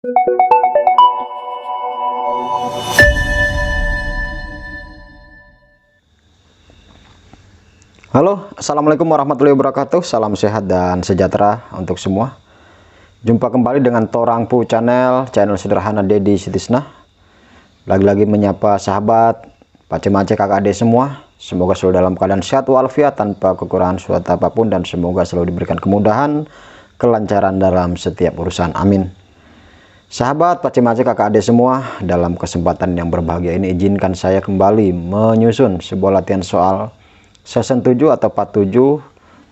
Halo, assalamualaikum warahmatullahi wabarakatuh. Salam sehat dan sejahtera untuk semua. Jumpa kembali dengan Torangpu channel sederhana Dedi Sitisna. Lagi-lagi menyapa sahabat, pace-mace kakak ade semua. Semoga selalu dalam keadaan sehat walafiat tanpa kekurangan suatu apapun, dan semoga selalu diberikan kemudahan, kelancaran dalam setiap urusan. Amin. Sahabat pace-mace kakak ade semua, dalam kesempatan yang berbahagia ini izinkan saya kembali menyusun sebuah latihan soal season 7 atau part 7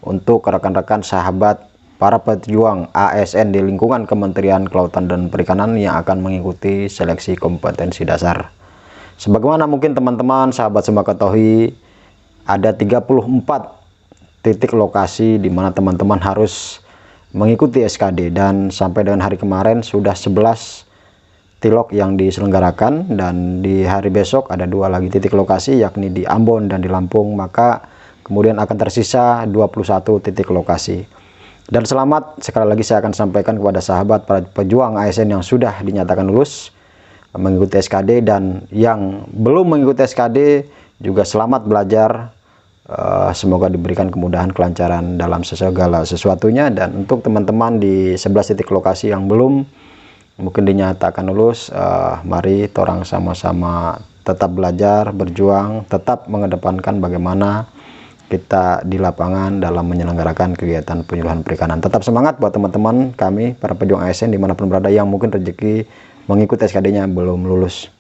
untuk rekan-rekan sahabat para pejuang ASN di lingkungan Kementerian Kelautan dan Perikanan yang akan mengikuti seleksi kompetensi dasar. Sebagaimana mungkin teman-teman sahabat semua ketahui, ada 34 titik lokasi di mana teman-teman harus mengikuti SKD, dan sampai dengan hari kemarin sudah 11 tilok yang diselenggarakan, dan di hari besok ada 2 lagi titik lokasi, yakni di Ambon dan di Lampung. Maka kemudian akan tersisa 21 titik lokasi. Dan selamat sekali lagi saya akan sampaikan kepada sahabat para pejuang ASN yang sudah dinyatakan lulus mengikuti SKD, dan yang belum mengikuti SKD juga selamat belajar. Semoga diberikan kemudahan, kelancaran dalam segala sesuatunya. Dan untuk teman-teman di 11 titik lokasi yang belum mungkin dinyatakan lulus, mari torang sama-sama tetap belajar, berjuang, tetap mengedepankan bagaimana kita di lapangan dalam menyelenggarakan kegiatan penyuluhan perikanan. Tetap semangat buat teman-teman kami para pejuang ASN dimanapun berada yang mungkin rezeki mengikuti SKD-nya belum lulus.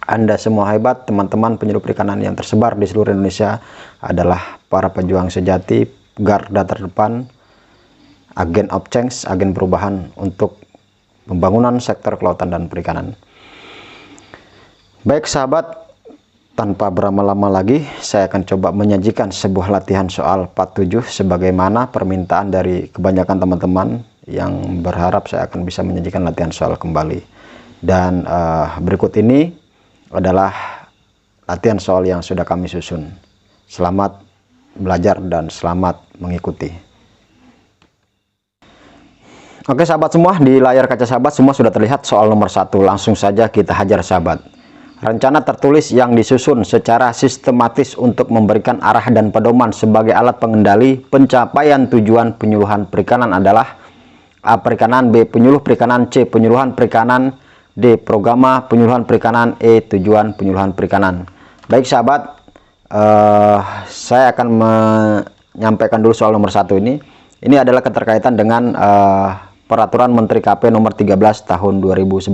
Anda semua hebat, teman-teman penyuluh perikanan yang tersebar di seluruh Indonesia adalah para pejuang sejati, garda terdepan, agen of change, agen perubahan untuk pembangunan sektor kelautan dan perikanan. Baik sahabat, tanpa berlama-lama lagi, saya akan coba menyajikan sebuah latihan soal part 7 sebagaimana permintaan dari kebanyakan teman-teman yang berharap saya akan bisa menyajikan latihan soal kembali. Dan berikut ini adalah latihan soal yang sudah kami susun. Selamat belajar dan selamat mengikuti. Oke sahabat semua, di layar kaca sahabat semua sudah terlihat soal nomor 1. Langsung saja kita hajar sahabat. Rencana tertulis yang disusun secara sistematis untuk memberikan arah dan pedoman sebagai alat pengendali pencapaian tujuan penyuluhan perikanan adalah A. Perikanan, B. Penyuluh perikanan, C. Penyuluhan perikanan, D. Programa penyuluhan perikanan, E. Tujuan penyuluhan perikanan. Baik sahabat, saya akan menyampaikan dulu soal nomor 1 ini. Ini adalah keterkaitan dengan Peraturan Menteri KP nomor 13 tahun 2011.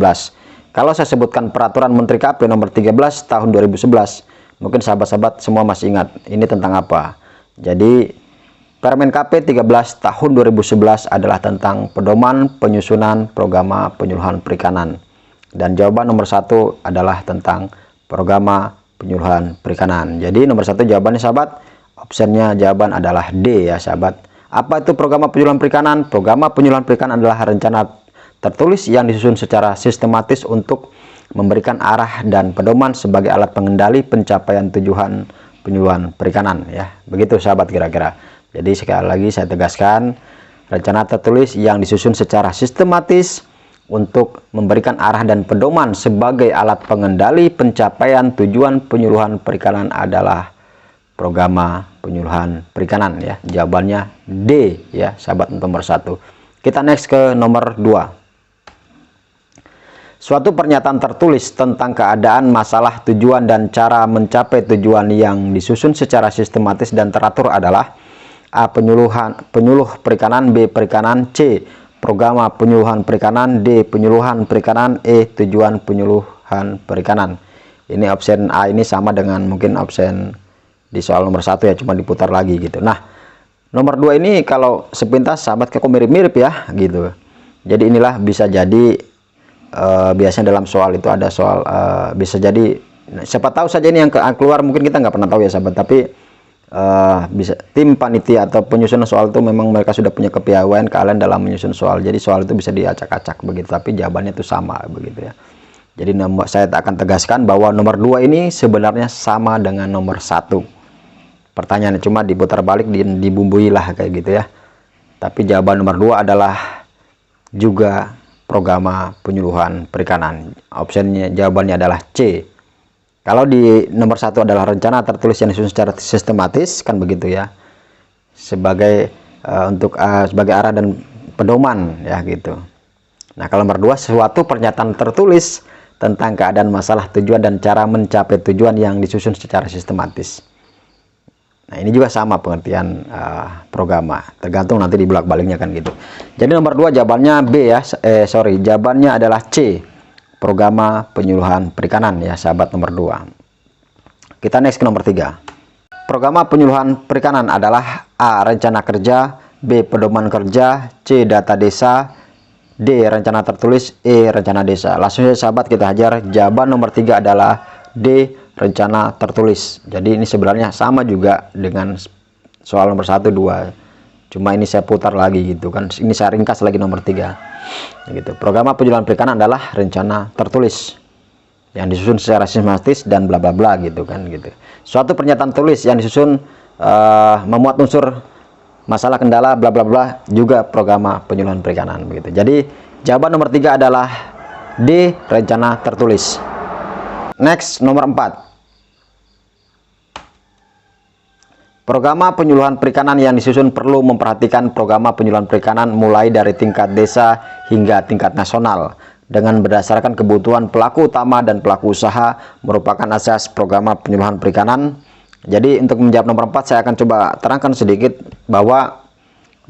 Kalau saya sebutkan Peraturan Menteri KP nomor 13 tahun 2011, mungkin sahabat-sahabat semua masih ingat ini tentang apa. Jadi Permen KP 13 tahun 2011 adalah tentang pedoman penyusunan program penyuluhan perikanan. Dan jawaban nomor 1 adalah tentang program penyuluhan perikanan. Jadi nomor 1 jawabannya sahabat, opsinya jawaban adalah D ya sahabat. Apa itu program penyuluhan perikanan? Program penyuluhan perikanan adalah rencana tertulis yang disusun secara sistematis untuk memberikan arah dan pedoman sebagai alat pengendali pencapaian tujuan penyuluhan perikanan ya. Begitu sahabat kira-kira. Jadi sekali lagi saya tegaskan, rencana tertulis yang disusun secara sistematis untuk memberikan arah dan pedoman sebagai alat pengendali pencapaian tujuan penyuluhan perikanan adalah program penyuluhan perikanan ya. Jawabannya D ya sahabat nomor 1. Kita next ke nomor 2. Suatu pernyataan tertulis tentang keadaan, masalah, tujuan, dan cara mencapai tujuan yang disusun secara sistematis dan teratur adalah A. Penyuluh perikanan, B. Perikanan, C. Program penyuluhan perikanan, D. Penyuluhan perikanan, E. Tujuan penyuluhan perikanan. Ini opsi A ini sama dengan mungkin opsi di soal nomor 1 ya, cuma diputar lagi gitu. Nah, nomor 2 ini kalau sepintas sahabat kok mirip-mirip ya gitu. Jadi inilah bisa jadi biasanya dalam soal itu ada soal bisa jadi siapa tahu saja ini yang keluar, mungkin kita nggak pernah tahu ya sahabat, tapi bisa tim panitia atau penyusunan soal itu memang mereka sudah punya kepiawaian kalian dalam menyusun soal. Jadi soal itu bisa diacak-acak begitu, tapi jawabannya itu sama begitu ya. Jadi saya akan tegaskan bahwa nomor 2 ini sebenarnya sama dengan nomor 1. Pertanyaannya cuma diputar balik, dibumbui lah kayak gitu ya. Tapi jawaban nomor 2 adalah juga Programa Penyuluhan Perikanan. Opsinya jawabannya adalah C. Kalau di nomor 1 adalah rencana tertulis yang disusun secara sistematis, kan begitu ya, sebagai sebagai arah dan pedoman ya gitu. Nah, kalau nomor 2 suatu pernyataan tertulis tentang keadaan, masalah, tujuan dan cara mencapai tujuan yang disusun secara sistematis. Nah, ini juga sama pengertian programa, tergantung nanti di bolak-baliknya kan gitu. Jadi nomor 2 jawabannya B ya, jawabannya adalah C, Programa Penyuluhan Perikanan ya sahabat, nomor 2. Kita next ke nomor 3. Programa Penyuluhan Perikanan adalah A. Rencana kerja, B. Pedoman kerja, C. Data desa, D. Rencana tertulis, E. Rencana desa. Langsung saja sahabat kita hajar. Jawaban nomor 3 adalah D. Rencana tertulis. Jadi ini sebenarnya sama juga dengan soal nomor 1, 2. Cuma ini saya putar lagi gitu kan. Ini saya ringkas lagi nomor 3. Gitu. Programa Penyuluhan Perikanan adalah rencana tertulis yang disusun secara sistematis dan bla bla bla gitu kan gitu. Suatu pernyataan tulis yang disusun memuat unsur masalah, kendala, bla bla bla, juga Programa Penyuluhan Perikanan begitu. Jadi jawaban nomor 3 adalah D. Rencana tertulis. Next, nomor 4. Programa Penyuluhan Perikanan yang disusun perlu memperhatikan programa penyuluhan perikanan mulai dari tingkat desa hingga tingkat nasional dengan berdasarkan kebutuhan pelaku utama dan pelaku usaha merupakan asas programa penyuluhan perikanan. Jadi untuk menjawab nomor 4 saya akan coba terangkan sedikit bahwa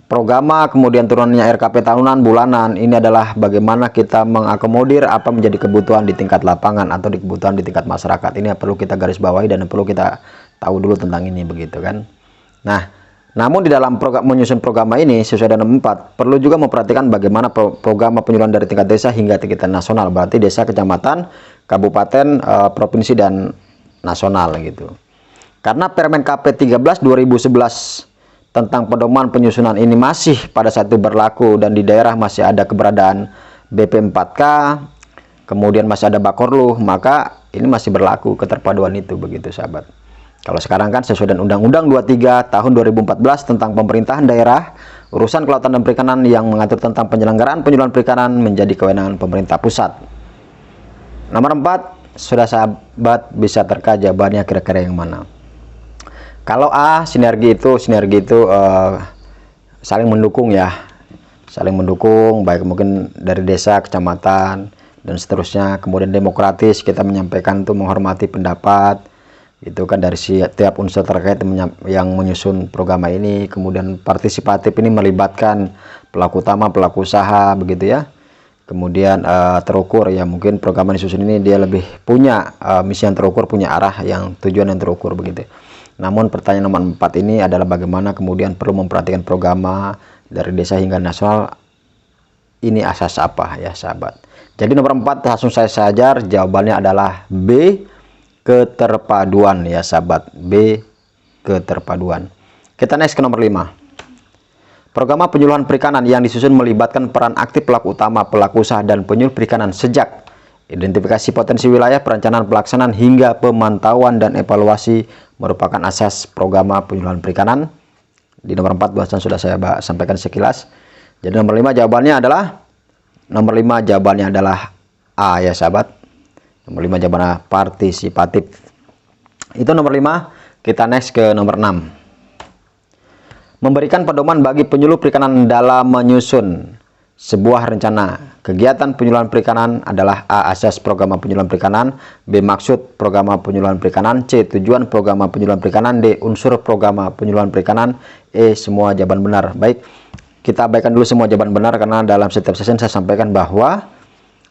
programa kemudian turunannya RKP tahunan, bulanan, ini adalah bagaimana kita mengakomodir apa menjadi kebutuhan di tingkat lapangan atau di kebutuhan di tingkat masyarakat. Ini perlu kita garis bawahi dan perlu kita tahu dulu tentang ini begitu kan. Nah, namun di dalam menyusun program ini sesuai dengan 4 perlu juga memperhatikan bagaimana program penyuluhan dari tingkat desa hingga tingkat nasional, berarti desa, kecamatan, kabupaten, provinsi dan nasional gitu. Karena Permen KP 13 2011 tentang pedoman penyusunan ini masih pada saat itu berlaku dan di daerah masih ada keberadaan BP4K, kemudian masih ada Bakorlu, maka ini masih berlaku keterpaduan itu begitu sahabat. Kalau sekarang kan sesuai dengan Undang-Undang 23 tahun 2014 tentang pemerintahan daerah, urusan kelautan dan perikanan yang mengatur tentang penyelenggaraan penyuluhan perikanan menjadi kewenangan pemerintah pusat. Nomor 4, sudah sahabat bisa terka jawabannya kira-kira yang mana. Kalau A, sinergi itu saling mendukung ya, saling mendukung, baik mungkin dari desa, kecamatan dan seterusnya. Kemudian demokratis, kita menyampaikan itu menghormati pendapat itu kan dari setiap unsur terkait yang menyusun program ini. Kemudian partisipatif, ini melibatkan pelaku utama, pelaku usaha begitu ya. Kemudian terukur ya, mungkin program yang disusun ini dia lebih punya misi yang terukur, punya arah yang tujuan yang terukur begitu. Namun pertanyaan nomor 4 ini adalah bagaimana kemudian perlu memperhatikan program dari desa hingga nasional, ini asas apa ya sahabat. Jadi nomor 4 langsung saya sajar, jawabannya adalah B, keterpaduan ya sahabat, B, keterpaduan. Kita next ke nomor 5. Program penyuluhan perikanan yang disusun melibatkan peran aktif pelaku utama, pelaku usaha dan penyuluh perikanan sejak identifikasi potensi wilayah, perencanaan pelaksanaan hingga pemantauan dan evaluasi merupakan asas program penyuluhan perikanan. Di nomor 4 bahasan sudah saya sampaikan sekilas. Jadi nomor 5 jawabannya adalah A ya sahabat. Nomor 5 jawabannya partisipatif. Itu nomor 5. Kita next ke nomor 6. Memberikan pedoman bagi penyuluh perikanan dalam menyusun sebuah rencana kegiatan penyuluhan perikanan adalah A, asas program penyuluhan perikanan, B, maksud program penyuluhan perikanan, C, tujuan program penyuluhan perikanan, D, unsur program penyuluhan perikanan, E, semua jawaban benar. Baik, kita abaikan dulu semua jawaban benar karena dalam setiap sesi saya sampaikan bahwa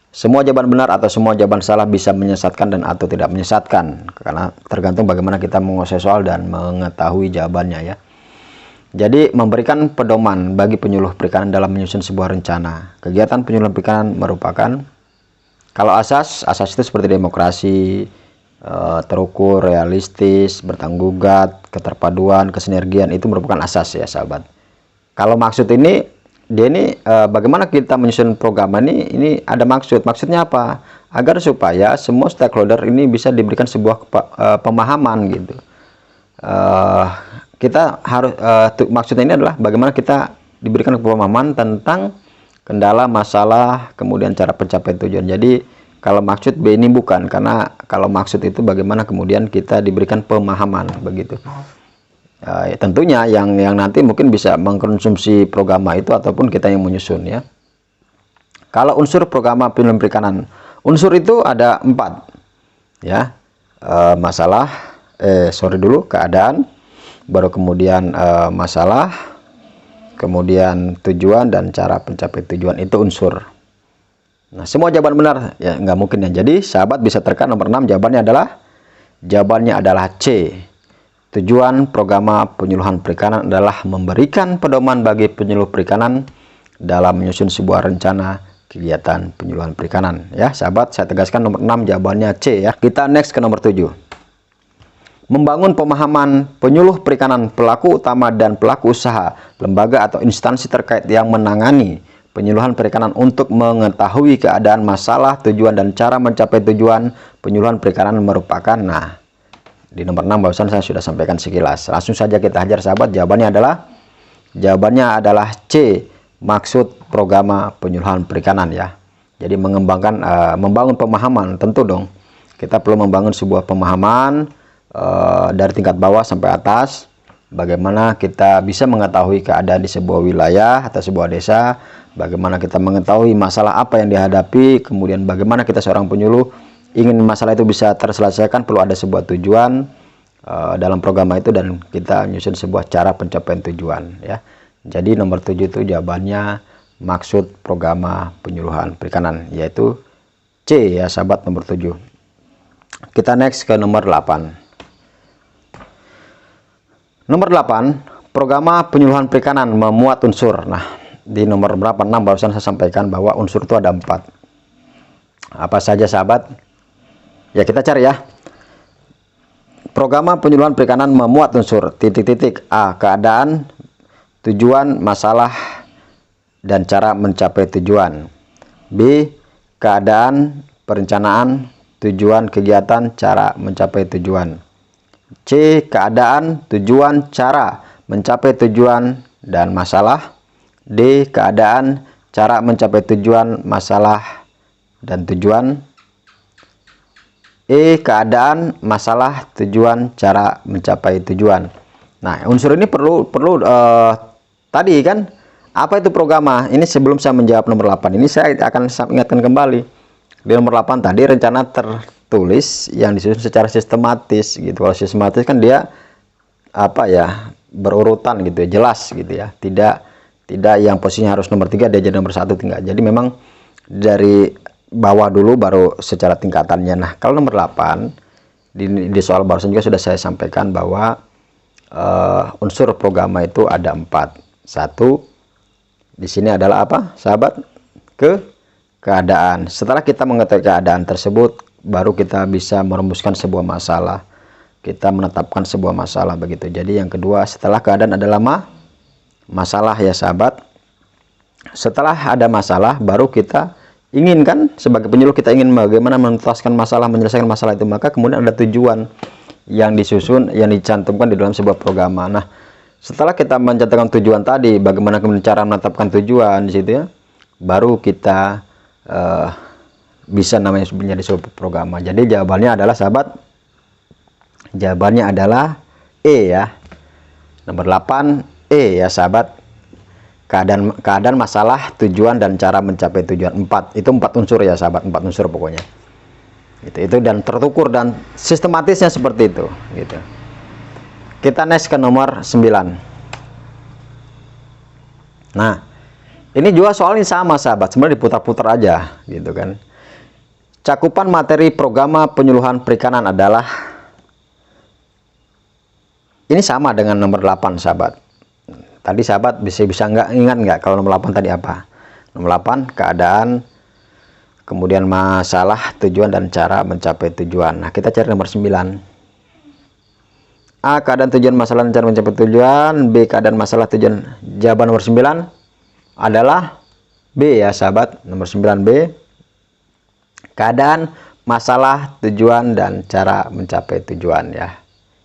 semua jawaban benar atau semua jawaban salah bisa menyesatkan dan atau tidak menyesatkan, karena tergantung bagaimana kita menguasai soal dan mengetahui jawabannya ya. Jadi memberikan pedoman bagi penyuluh perikanan dalam menyusun sebuah rencana kegiatan penyuluhan perikanan merupakan, kalau asas itu seperti demokrasi, terukur, realistis, bertanggung jawab, keterpaduan, kesinergian, itu merupakan asas ya sahabat. Kalau maksud ini, dia ini bagaimana kita menyusun program ini ada maksudnya apa? Agar supaya semua stakeholder ini bisa diberikan sebuah pemahaman gitu. Kita harus maksudnya ini adalah bagaimana kita diberikan pemahaman tentang kendala, masalah, kemudian cara pencapaian tujuan. Jadi kalau maksud B ini bukan, karena kalau maksud itu bagaimana kemudian kita diberikan pemahaman begitu. Ya, tentunya yang nanti mungkin bisa mengkonsumsi program itu ataupun kita yang menyusun ya. Kalau unsur program penyuluhan perikanan, unsur itu ada 4 ya. Masalah, keadaan, baru kemudian masalah, kemudian tujuan dan cara pencapaian tujuan, itu unsur. Nah, semua jawaban benar ya, nggak mungkin ya. Jadi sahabat bisa tekan nomor 6, jawabannya adalah C. Tujuan program penyuluhan perikanan adalah memberikan pedoman bagi penyuluh perikanan dalam menyusun sebuah rencana kegiatan penyuluhan perikanan. Ya, sahabat, saya tegaskan nomor 6 jawabannya C ya. Kita next ke nomor 7. Membangun pemahaman penyuluh perikanan, pelaku utama dan pelaku usaha, lembaga atau instansi terkait yang menangani penyuluhan perikanan untuk mengetahui keadaan, masalah, tujuan dan cara mencapai tujuan penyuluhan perikanan merupakan, nah, di nomor 6 barusan saya sudah sampaikan sekilas. Langsung saja kita hajar sahabat, jawabannya adalah C, maksud program penyuluhan perikanan ya. Jadi membangun pemahaman, tentu dong kita perlu membangun sebuah pemahaman dari tingkat bawah sampai atas, bagaimana kita bisa mengetahui keadaan di sebuah wilayah atau sebuah desa, bagaimana kita mengetahui masalah apa yang dihadapi, kemudian bagaimana kita seorang penyuluh ingin masalah itu bisa terselesaikan, perlu ada sebuah tujuan dalam program itu, dan kita menyusun sebuah cara pencapaian tujuan ya. Jadi nomor 7 itu jawabannya maksud program penyuluhan perikanan, yaitu C ya sahabat, nomor 7. Kita next ke nomor 8. Nomor 8, program penyuluhan perikanan memuat unsur. Nah, di nomor berapa? 6 barusan saya sampaikan bahwa unsur itu ada 4. Apa saja sahabat? Ya, kita cari ya. Program penyuluhan perikanan memuat unsur A. Keadaan, tujuan, masalah, dan cara mencapai tujuan. B. Keadaan, perencanaan, tujuan, kegiatan, cara mencapai tujuan. C. Keadaan, tujuan, cara mencapai tujuan, dan masalah. D. Keadaan, cara mencapai tujuan, masalah, dan tujuan. E. Keadaan, masalah, tujuan, cara mencapai tujuan. Nah, unsur ini perlu tadi kan, apa itu program? Ini sebelum saya menjawab nomor 8 ini, saya akan ingatkan kembali. Di nomor 8 tadi rencana tertulis yang disusun secara sistematis gitu. Kalau sistematis kan dia apa ya, berurutan gitu ya, jelas gitu ya. Tidak yang posisinya harus nomor 3 dia jadi nomor 1, tinggal. Jadi memang dari bawah dulu baru secara tingkatannya. Nah, kalau nomor 8 di soal barusan juga sudah saya sampaikan bahwa unsur program itu ada 4. 1 di sini adalah apa sahabat? Keadaan. Setelah kita mengetahui keadaan tersebut, baru kita bisa merumuskan sebuah masalah, kita menetapkan sebuah masalah begitu. Jadi yang kedua setelah keadaan adalah masalah ya sahabat. Setelah ada masalah, baru kita inginkan sebagai penyuluh, kita ingin bagaimana menuntaskan masalah, menyelesaikan masalah itu, maka kemudian ada tujuan yang disusun, yang dicantumkan di dalam sebuah program. Nah, setelah kita mencantumkan tujuan tadi, bagaimana kemudian cara menetapkan tujuan di situ ya, baru kita bisa namanya menjadi sebuah program. Jadi jawabannya adalah sahabat, jawabannya adalah E ya, nomor 8 E ya sahabat. Keadaan, masalah, tujuan, dan cara mencapai tujuan. 4 itu 4 unsur ya sahabat, 4 unsur pokoknya itu dan terukur dan sistematisnya seperti itu gitu. Kita next ke nomor 9. Nah, ini juga soal ini sama sahabat, sebenarnya diputar-putar aja gitu kan. Cakupan materi program penyuluhan perikanan adalah, ini sama dengan nomor 8 sahabat. Tadi sahabat bisa nggak ingat nggak kalau nomor 8 tadi apa? Nomor 8 keadaan, kemudian masalah, tujuan, dan cara mencapai tujuan. Nah, kita cari nomor 9. A. Keadaan, tujuan, masalah, dan cara mencapai tujuan. B. Keadaan, masalah, tujuan. Jawaban nomor 9 adalah B ya sahabat, nomor 9B. Keadaan, masalah, tujuan, dan cara mencapai tujuan ya.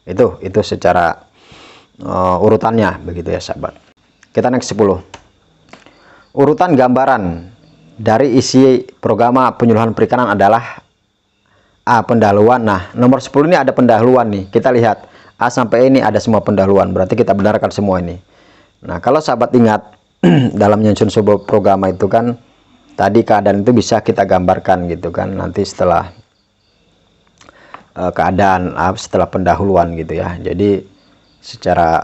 Itu secara urutannya begitu ya sahabat. Kita next 10. Urutan gambaran dari isi program penyuluhan perikanan adalah A. Pendahuluan. Nah, nomor 10 ini ada pendahuluan nih. Kita lihat A sampai E ini ada semua pendahuluan. Berarti kita benarkan semua ini. Nah, kalau sahabat ingat dalam menyusun sebuah program itu kan tadi keadaan itu bisa kita gambarkan gitu kan. Nanti setelah keadaan setelah pendahuluan gitu ya. Jadi secara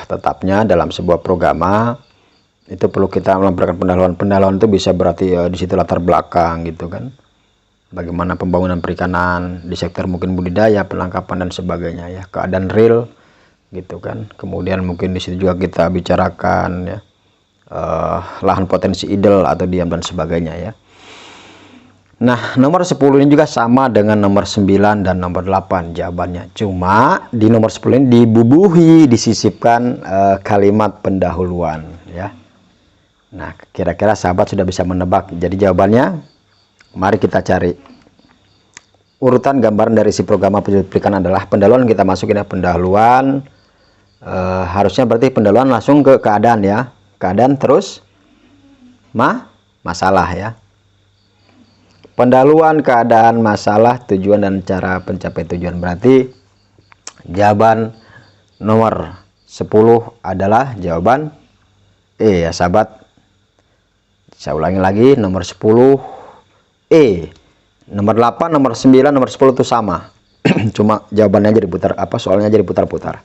tetapnya dalam sebuah program itu perlu kita melampirkan pendahuluan. Pendahuluan itu bisa berarti di situ latar belakang gitu kan. Bagaimana pembangunan perikanan di sektor mungkin budidaya, penangkapan dan sebagainya ya, keadaan real gitu kan. Kemudian mungkin di situ juga kita bicarakan ya lahan potensi ideal atau diam dan sebagainya ya. Nah, nomor 10 ini juga sama dengan nomor 9 dan nomor 8 jawabannya. Cuma di nomor 10 ini dibubuhi, disisipkan kalimat pendahuluan ya. Nah, kira-kira sahabat sudah bisa menebak. Jadi jawabannya mari kita cari. Urutan gambaran dari si program penyuluhan perikanan adalah pendahuluan, kita masukin ya pendahuluan. Harusnya berarti pendahuluan langsung ke keadaan ya. Keadaan terus masalah ya. Pendahuluan, keadaan, masalah, tujuan dan cara pencapai tujuan. Berarti jawaban nomor 10 adalah jawaban E ya sahabat. Saya ulangi lagi, nomor 10 E. Nomor 8, nomor 9, nomor 10 itu sama. Cuma jawabannya jadi putar, soalnya jadi putar-putar.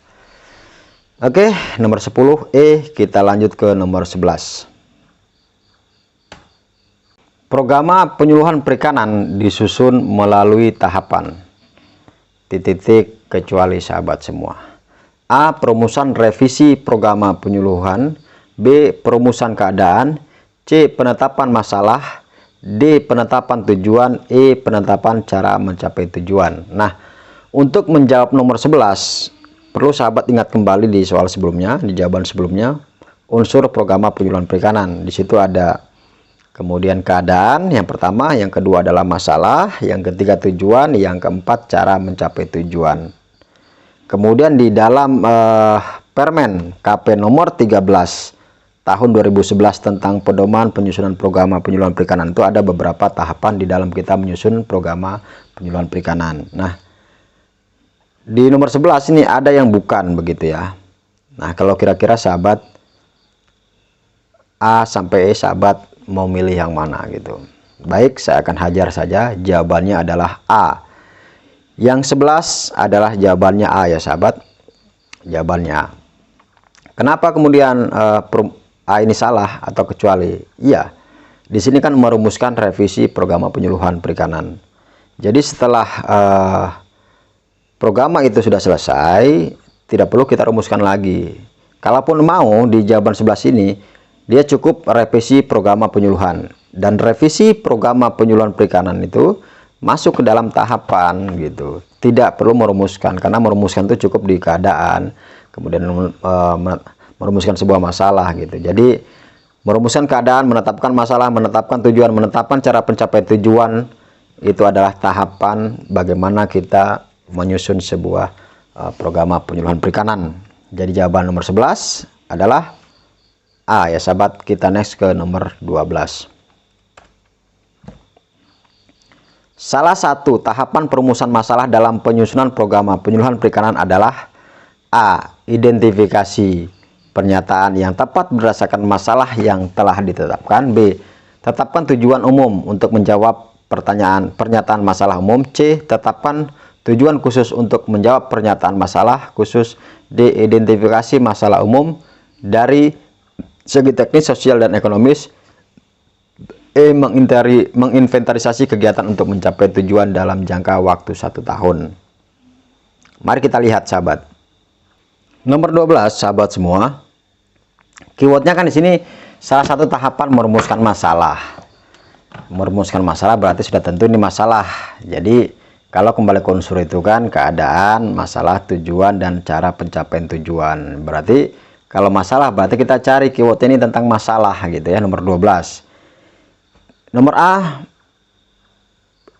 Oke, nomor 10 E. Kita lanjut ke nomor 11. Program penyuluhan perikanan disusun melalui tahapan titik kecuali sahabat semua. A. Perumusan revisi program penyuluhan. B. Perumusan keadaan. C. Penetapan masalah. D. Penetapan tujuan. E. Penetapan cara mencapai tujuan. Nah, untuk menjawab nomor 11 perlu sahabat ingat kembali di soal sebelumnya, di jawaban sebelumnya, unsur program penyuluhan perikanan. Di situ ada kemudian keadaan yang pertama, yang kedua adalah masalah, yang ketiga tujuan, yang keempat cara mencapai tujuan. Kemudian di dalam Permen KP nomor 13 tahun 2011 tentang pedoman penyusunan program penyuluhan perikanan itu ada beberapa tahapan di dalam kita menyusun program penyuluhan perikanan. Nah, di nomor 11 ini ada yang bukan begitu ya. Nah, kalau kira-kira sahabat A sampai E sahabat mau milih yang mana gitu. Baik, saya akan hajar saja. Jawabannya adalah A. Yang 11 adalah jawabannya A ya sahabat. Jawabannya A. Kenapa kemudian A ini salah atau kecuali? Iya, di sini kan merumuskan revisi program penyuluhan perikanan. Jadi setelah program itu sudah selesai, tidak perlu kita rumuskan lagi. Kalaupun mau di jawaban 11 ini, dia cukup revisi program penyuluhan. Dan revisi program penyuluhan perikanan itu masuk ke dalam tahapan gitu. Tidak perlu merumuskan, karena merumuskan itu cukup di keadaan, kemudian merumuskan sebuah masalah gitu. Jadi merumuskan keadaan, menetapkan masalah, menetapkan tujuan, menetapkan cara pencapai tujuan, itu adalah tahapan bagaimana kita menyusun sebuah program penyuluhan perikanan. Jadi jawaban nomor 11 adalah A ya sahabat. Kita next ke nomor 12. Salah satu tahapan perumusan masalah dalam penyusunan program penyuluhan perikanan adalah A. Identifikasi pernyataan yang tepat berdasarkan masalah yang telah ditetapkan. B. Tetapkan tujuan umum untuk menjawab pernyataan masalah umum. C. Tetapkan tujuan khusus untuk menjawab pernyataan masalah khusus. D. Identifikasi masalah umum dari segi teknis, sosial, dan ekonomis. E. Menginventarisasi kegiatan untuk mencapai tujuan dalam jangka waktu 1 tahun. Mari kita lihat sahabat. Nomor 12 sahabat semua. Keywordnya kan di sini salah satu tahapan merumuskan masalah. Merumuskan masalah berarti sudah tentu ini masalah. Jadi kalau kembali ke unsur itu kan keadaan, masalah, tujuan, dan cara pencapaian tujuan. Berarti kalau masalah berarti kita cari keyword ini tentang masalah gitu ya, nomor 12. Nomor A,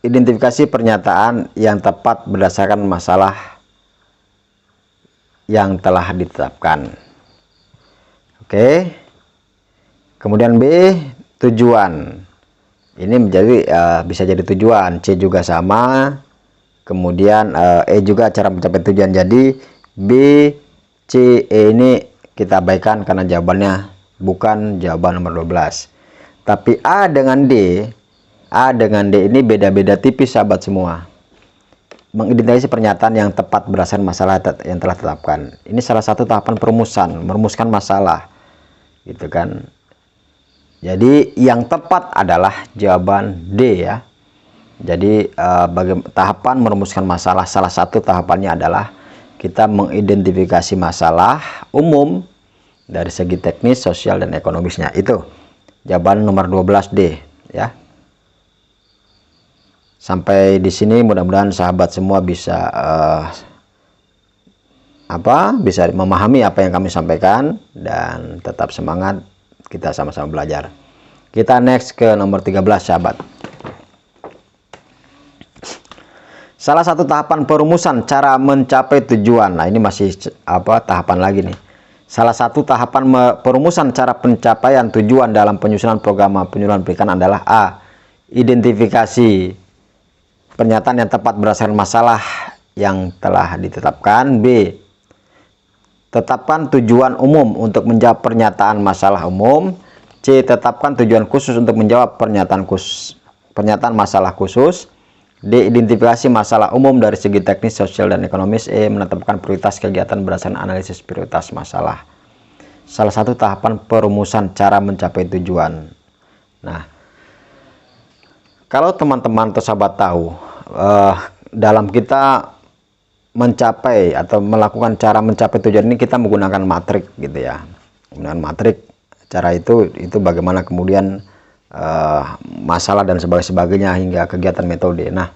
identifikasi pernyataan yang tepat berdasarkan masalah yang telah ditetapkan. Oke. Kemudian B, tujuan. Ini menjadi bisa jadi tujuan. C juga sama. Kemudian E juga cara mencapai tujuan. Jadi B, C, E ini kita abaikan karena jawabannya bukan jawaban nomor 12. Tapi A dengan D ini beda-beda tipis sahabat semua. Mengidentifikasi pernyataan yang tepat berdasarkan masalah yang telah ditetapkan. Ini salah satu tahapan merumuskan masalah, gitu kan. Jadi yang tepat adalah jawaban D ya. Jadi tahapan merumuskan masalah, salah satu tahapannya adalah kita mengidentifikasi masalah umum dari segi teknis, sosial, dan ekonomisnya. Itu jawaban nomor 12D ya. Sampai di sini mudah-mudahan sahabat semua bisa bisa memahami apa yang kami sampaikan, dan tetap semangat, kita sama-sama belajar. Kita next ke nomor 13 sahabat. Salah satu tahapan perumusan cara mencapai tujuan. Nah, ini masih tahapan lagi nih. Salah satu tahapan perumusan cara pencapaian tujuan dalam penyusunan program penyuluhan perikanan adalah A, identifikasi pernyataan yang tepat berdasarkan masalah yang telah ditetapkan. B, tetapkan tujuan umum untuk menjawab pernyataan masalah umum. C, tetapkan tujuan khusus untuk menjawab pernyataan masalah khusus. D, identifikasi masalah umum dari segi teknis, sosial, dan ekonomis. E, menetapkan prioritas kegiatan berdasarkan analisis prioritas masalah. Salah satu tahapan perumusan cara mencapai tujuan. Nah, kalau teman-teman atau sahabat tahu, dalam kita mencapai atau melakukan cara mencapai tujuan ini, kita menggunakan matrik gitu ya. Menggunakan matrik, cara itu bagaimana kemudian masalah dan sebagainya hingga kegiatan metode. Nah,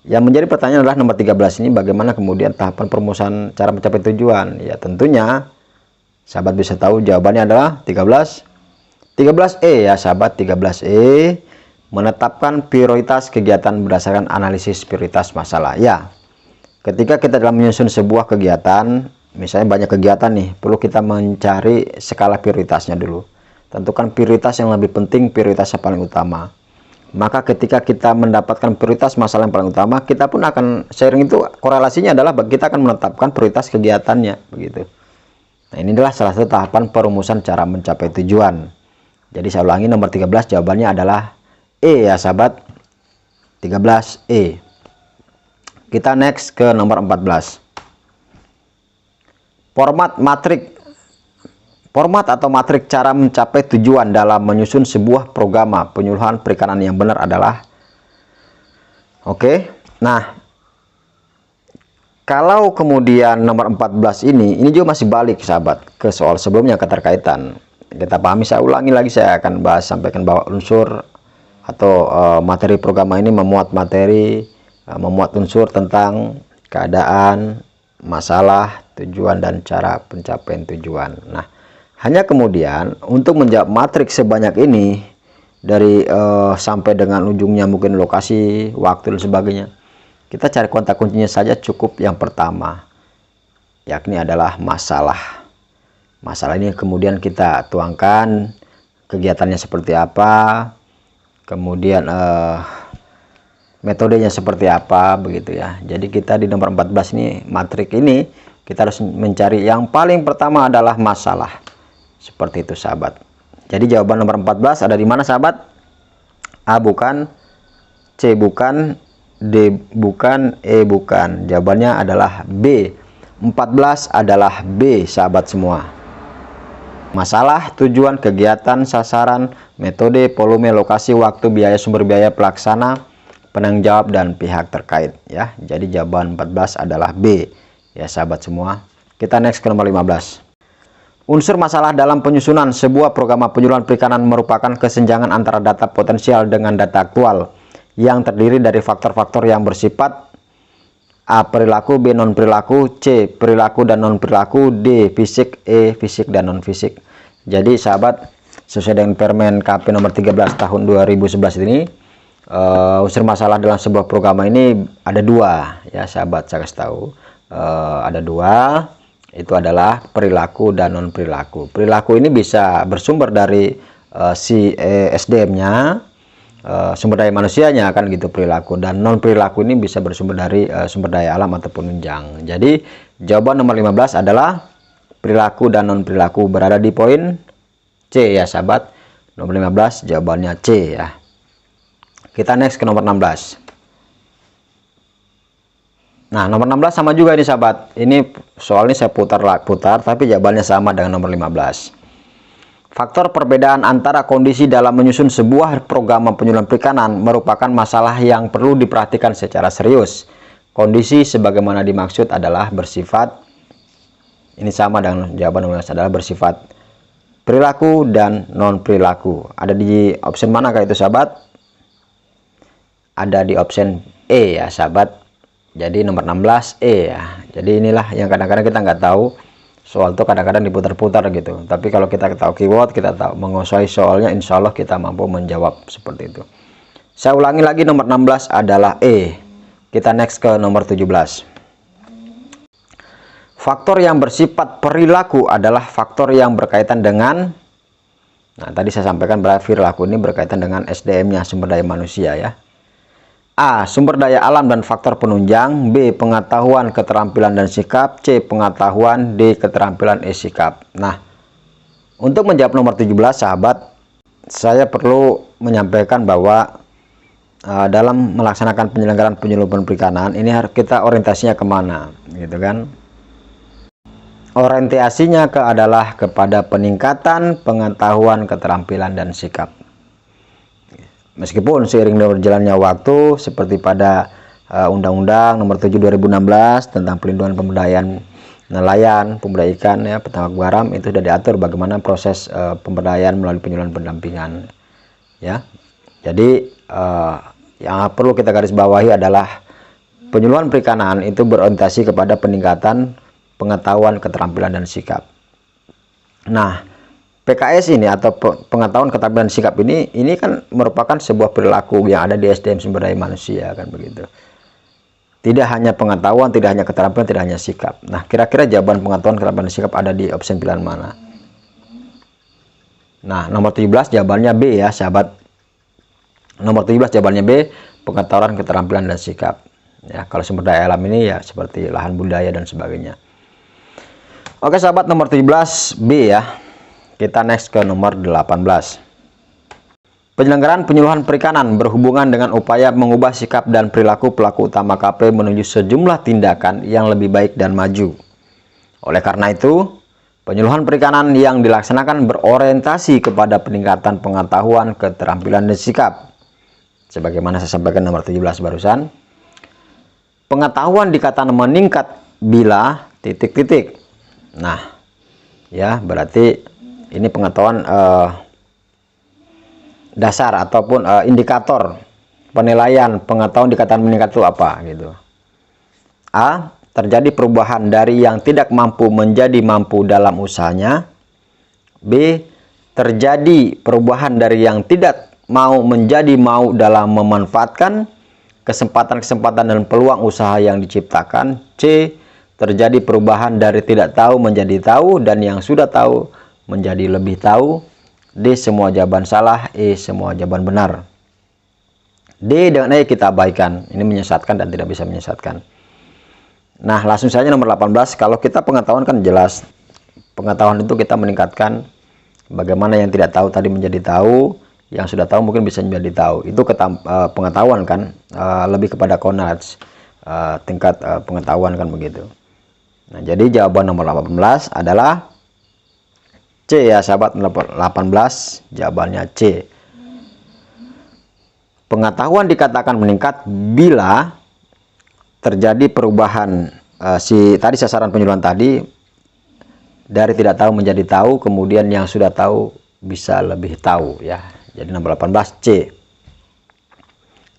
yang menjadi pertanyaan adalah nomor 13 ini, bagaimana kemudian tahapan perumusan cara mencapai tujuan. Ya, tentunya sahabat bisa tahu jawabannya adalah 13E ya sahabat. 13E, menetapkan prioritas kegiatan berdasarkan analisis prioritas masalah. Ya, ketika kita dalam menyusun sebuah kegiatan, misalnya banyak kegiatan nih, perlu kita mencari skala prioritasnya dulu. Tentukan prioritas yang lebih penting, prioritas yang paling utama. Maka ketika kita mendapatkan prioritas masalah yang paling utama, kita pun akan sharing itu, korelasinya adalah kita akan menetapkan prioritas kegiatannya, begitu. Nah, ini adalah salah satu tahapan perumusan cara mencapai tujuan. Jadi saya ulangi, nomor 13 jawabannya adalah E ya sahabat. 13E. Kita next ke nomor 14. Format atau matrik cara mencapai tujuan dalam menyusun sebuah program penyuluhan perikanan yang benar adalah, nah, kalau kemudian nomor 14 ini juga masih balik sahabat ke soal sebelumnya keterkaitan. Kita pahami, saya ulangi lagi, saya akan sampaikan bahwa unsur atau materi program ini memuat unsur tentang keadaan, masalah, tujuan, dan cara pencapaian tujuan. Nah, hanya kemudian untuk menjawab matriks sebanyak ini dari sampai dengan ujungnya mungkin lokasi, waktu, dan sebagainya, kita cari kata kuncinya saja cukup yang pertama, yakni adalah masalah. Masalah ini kemudian kita tuangkan kegiatannya seperti apa, kemudian metodenya seperti apa, begitu ya. Jadi kita di nomor 14 ini, matrik ini, kita harus mencari yang paling pertama adalah masalah. Seperti itu sahabat. Jadi jawaban nomor 14 ada di mana sahabat? A bukan, C bukan, D bukan, E bukan. Jawabannya adalah B. 14 adalah B sahabat semua. Masalah, tujuan, kegiatan, sasaran, metode, volume, lokasi, waktu, biaya, sumber biaya, pelaksana, penanggung jawab, dan pihak terkait ya. Jadi jawaban 14 adalah B ya sahabat semua. Kita next ke nomor 15. Unsur masalah dalam penyusunan sebuah program penyuluhan perikanan merupakan kesenjangan antara data potensial dengan data aktual yang terdiri dari faktor-faktor yang bersifat A. perilaku, B. non perilaku, C. perilaku dan non perilaku, D. fisik, E. fisik dan non fisik. Jadi sahabat, sesuai dengan Permen KP nomor 13 tahun 2011 ini, unsur masalah dalam sebuah program ini ada dua ya sahabat, saya kasih tahu. Ada dua, itu adalah perilaku dan non perilaku. Perilaku ini bisa bersumber dari SDM-nya, sumber daya manusianya kan gitu, perilaku. Dan non perilaku ini bisa bersumber dari sumber daya alam atau penunjang. Jadi jawaban nomor 15 adalah perilaku dan non perilaku, berada di poin C ya sahabat. Nomor 15 jawabannya C ya. Kita next ke nomor 16. Nah, nomor 16 sama juga ini sahabat. Ini soal ini saya putar tapi jawabannya sama dengan nomor 15. Faktor perbedaan antara kondisi dalam menyusun sebuah program penyuluhan perikanan merupakan masalah yang perlu diperhatikan secara serius. Kondisi sebagaimana dimaksud adalah bersifat, ini sama dengan jawaban nomor 15, adalah bersifat perilaku dan non perilaku. Ada di option mana kah itu sahabat? Ada di option E ya sahabat. Jadi nomor 16 E ya. Jadi inilah yang kadang-kadang kita nggak tahu, soal itu kadang-kadang diputar-putar gitu. Tapi kalau kita tahu keyword, kita tahu menguasai soalnya, insya Allah kita mampu menjawab seperti itu. Saya ulangi lagi, nomor 16 adalah E. Kita next ke nomor 17. Faktor yang bersifat perilaku adalah faktor yang berkaitan dengan, nah tadi saya sampaikan bahwa perilaku ini berkaitan dengan SDM-nya, sumber daya manusia ya. A. Sumber daya alam dan faktor penunjang. B. Pengetahuan, keterampilan, dan sikap. C. Pengetahuan. D. Keterampilan, sikap. Nah, untuk menjawab nomor 17 sahabat, saya perlu menyampaikan bahwa dalam melaksanakan penyelenggaraan penyuluhan perikanan ini kita orientasinya kemana gitu kan. Orientasinya adalah kepada peningkatan pengetahuan, keterampilan, dan sikap. Meskipun seiring berjalannya waktu, seperti pada Undang-Undang Nomor 7 2016 tentang pelindungan pemberdayaan nelayan, pemberdayaan ikan ya, petambak garam, itu sudah diatur bagaimana proses pemberdayaan melalui penyuluhan pendampingan ya. Jadi yang perlu kita garis bawahi adalah penyuluhan perikanan itu berorientasi kepada peningkatan pengetahuan, keterampilan, dan sikap. Nah, PKS ini atau pengetahuan, keterampilan, sikap ini kan merupakan sebuah perilaku yang ada di SDM sumber daya manusia kan begitu. Tidak hanya pengetahuan, tidak hanya keterampilan, tidak hanya sikap. Nah, kira-kira jawaban pengetahuan, keterampilan, dan sikap ada di opsi pilihan mana? Nah, nomor 17 jawabannya B ya, sahabat. Nomor 17 jawabannya B, pengetahuan, keterampilan, dan sikap. Ya, kalau sumber daya alam ini ya seperti lahan budaya dan sebagainya. Oke, sahabat, nomor 17 B ya. Kita next ke nomor 18. Penyelenggaraan penyuluhan perikanan berhubungan dengan upaya mengubah sikap dan perilaku pelaku utama KP menuju sejumlah tindakan yang lebih baik dan maju. Oleh karena itu, penyuluhan perikanan yang dilaksanakan berorientasi kepada peningkatan pengetahuan, keterampilan, dan sikap. Sebagaimana saya sampaikan nomor 17 barusan. Pengetahuan dikatakan meningkat bila titik-titik. Nah, ya berarti ini pengetahuan dasar ataupun indikator penilaian pengetahuan dikatakan meningkat itu apa gitu. A. Terjadi perubahan dari yang tidak mampu menjadi mampu dalam usahanya. B. Terjadi perubahan dari yang tidak mau menjadi mau dalam memanfaatkan kesempatan-kesempatan dan peluang usaha yang diciptakan. C. Terjadi perubahan dari tidak tahu menjadi tahu dan yang sudah tahu menjadi lebih tahu. D. Semua jawaban salah. E. Semua jawaban benar. D dengan E kita abaikan. Ini menyesatkan dan tidak bisa menyesatkan. Nah, langsung saja nomor 18. Kalau kita pengetahuan kan jelas. Pengetahuan itu kita meningkatkan bagaimana yang tidak tahu tadi menjadi tahu, yang sudah tahu mungkin bisa menjadi tahu. Itu pengetahuan kan, lebih kepada knowledge, tingkat pengetahuan kan begitu. Nah, jadi jawaban nomor 18 adalah C ya sahabat. 18 jawabannya C. Pengetahuan dikatakan meningkat bila terjadi perubahan tadi sasaran penyuluhan tadi dari tidak tahu menjadi tahu, kemudian yang sudah tahu bisa lebih tahu ya. Jadi nomor 18 C.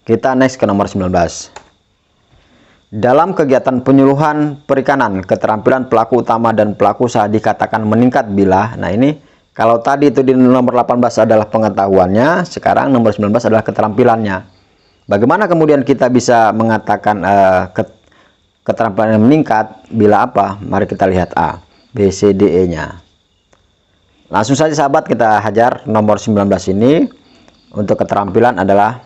Kita next ke nomor 19. Dalam kegiatan penyuluhan perikanan, keterampilan pelaku utama dan pelaku usaha dikatakan meningkat bila, nah ini kalau tadi itu di nomor 18 adalah pengetahuannya, sekarang nomor 19 adalah keterampilannya. Bagaimana kemudian kita bisa mengatakan keterampilan meningkat bila apa? Mari kita lihat A, B, C, D, E-nya. Langsung saja sahabat kita hajar nomor 19 ini. Untuk keterampilan adalah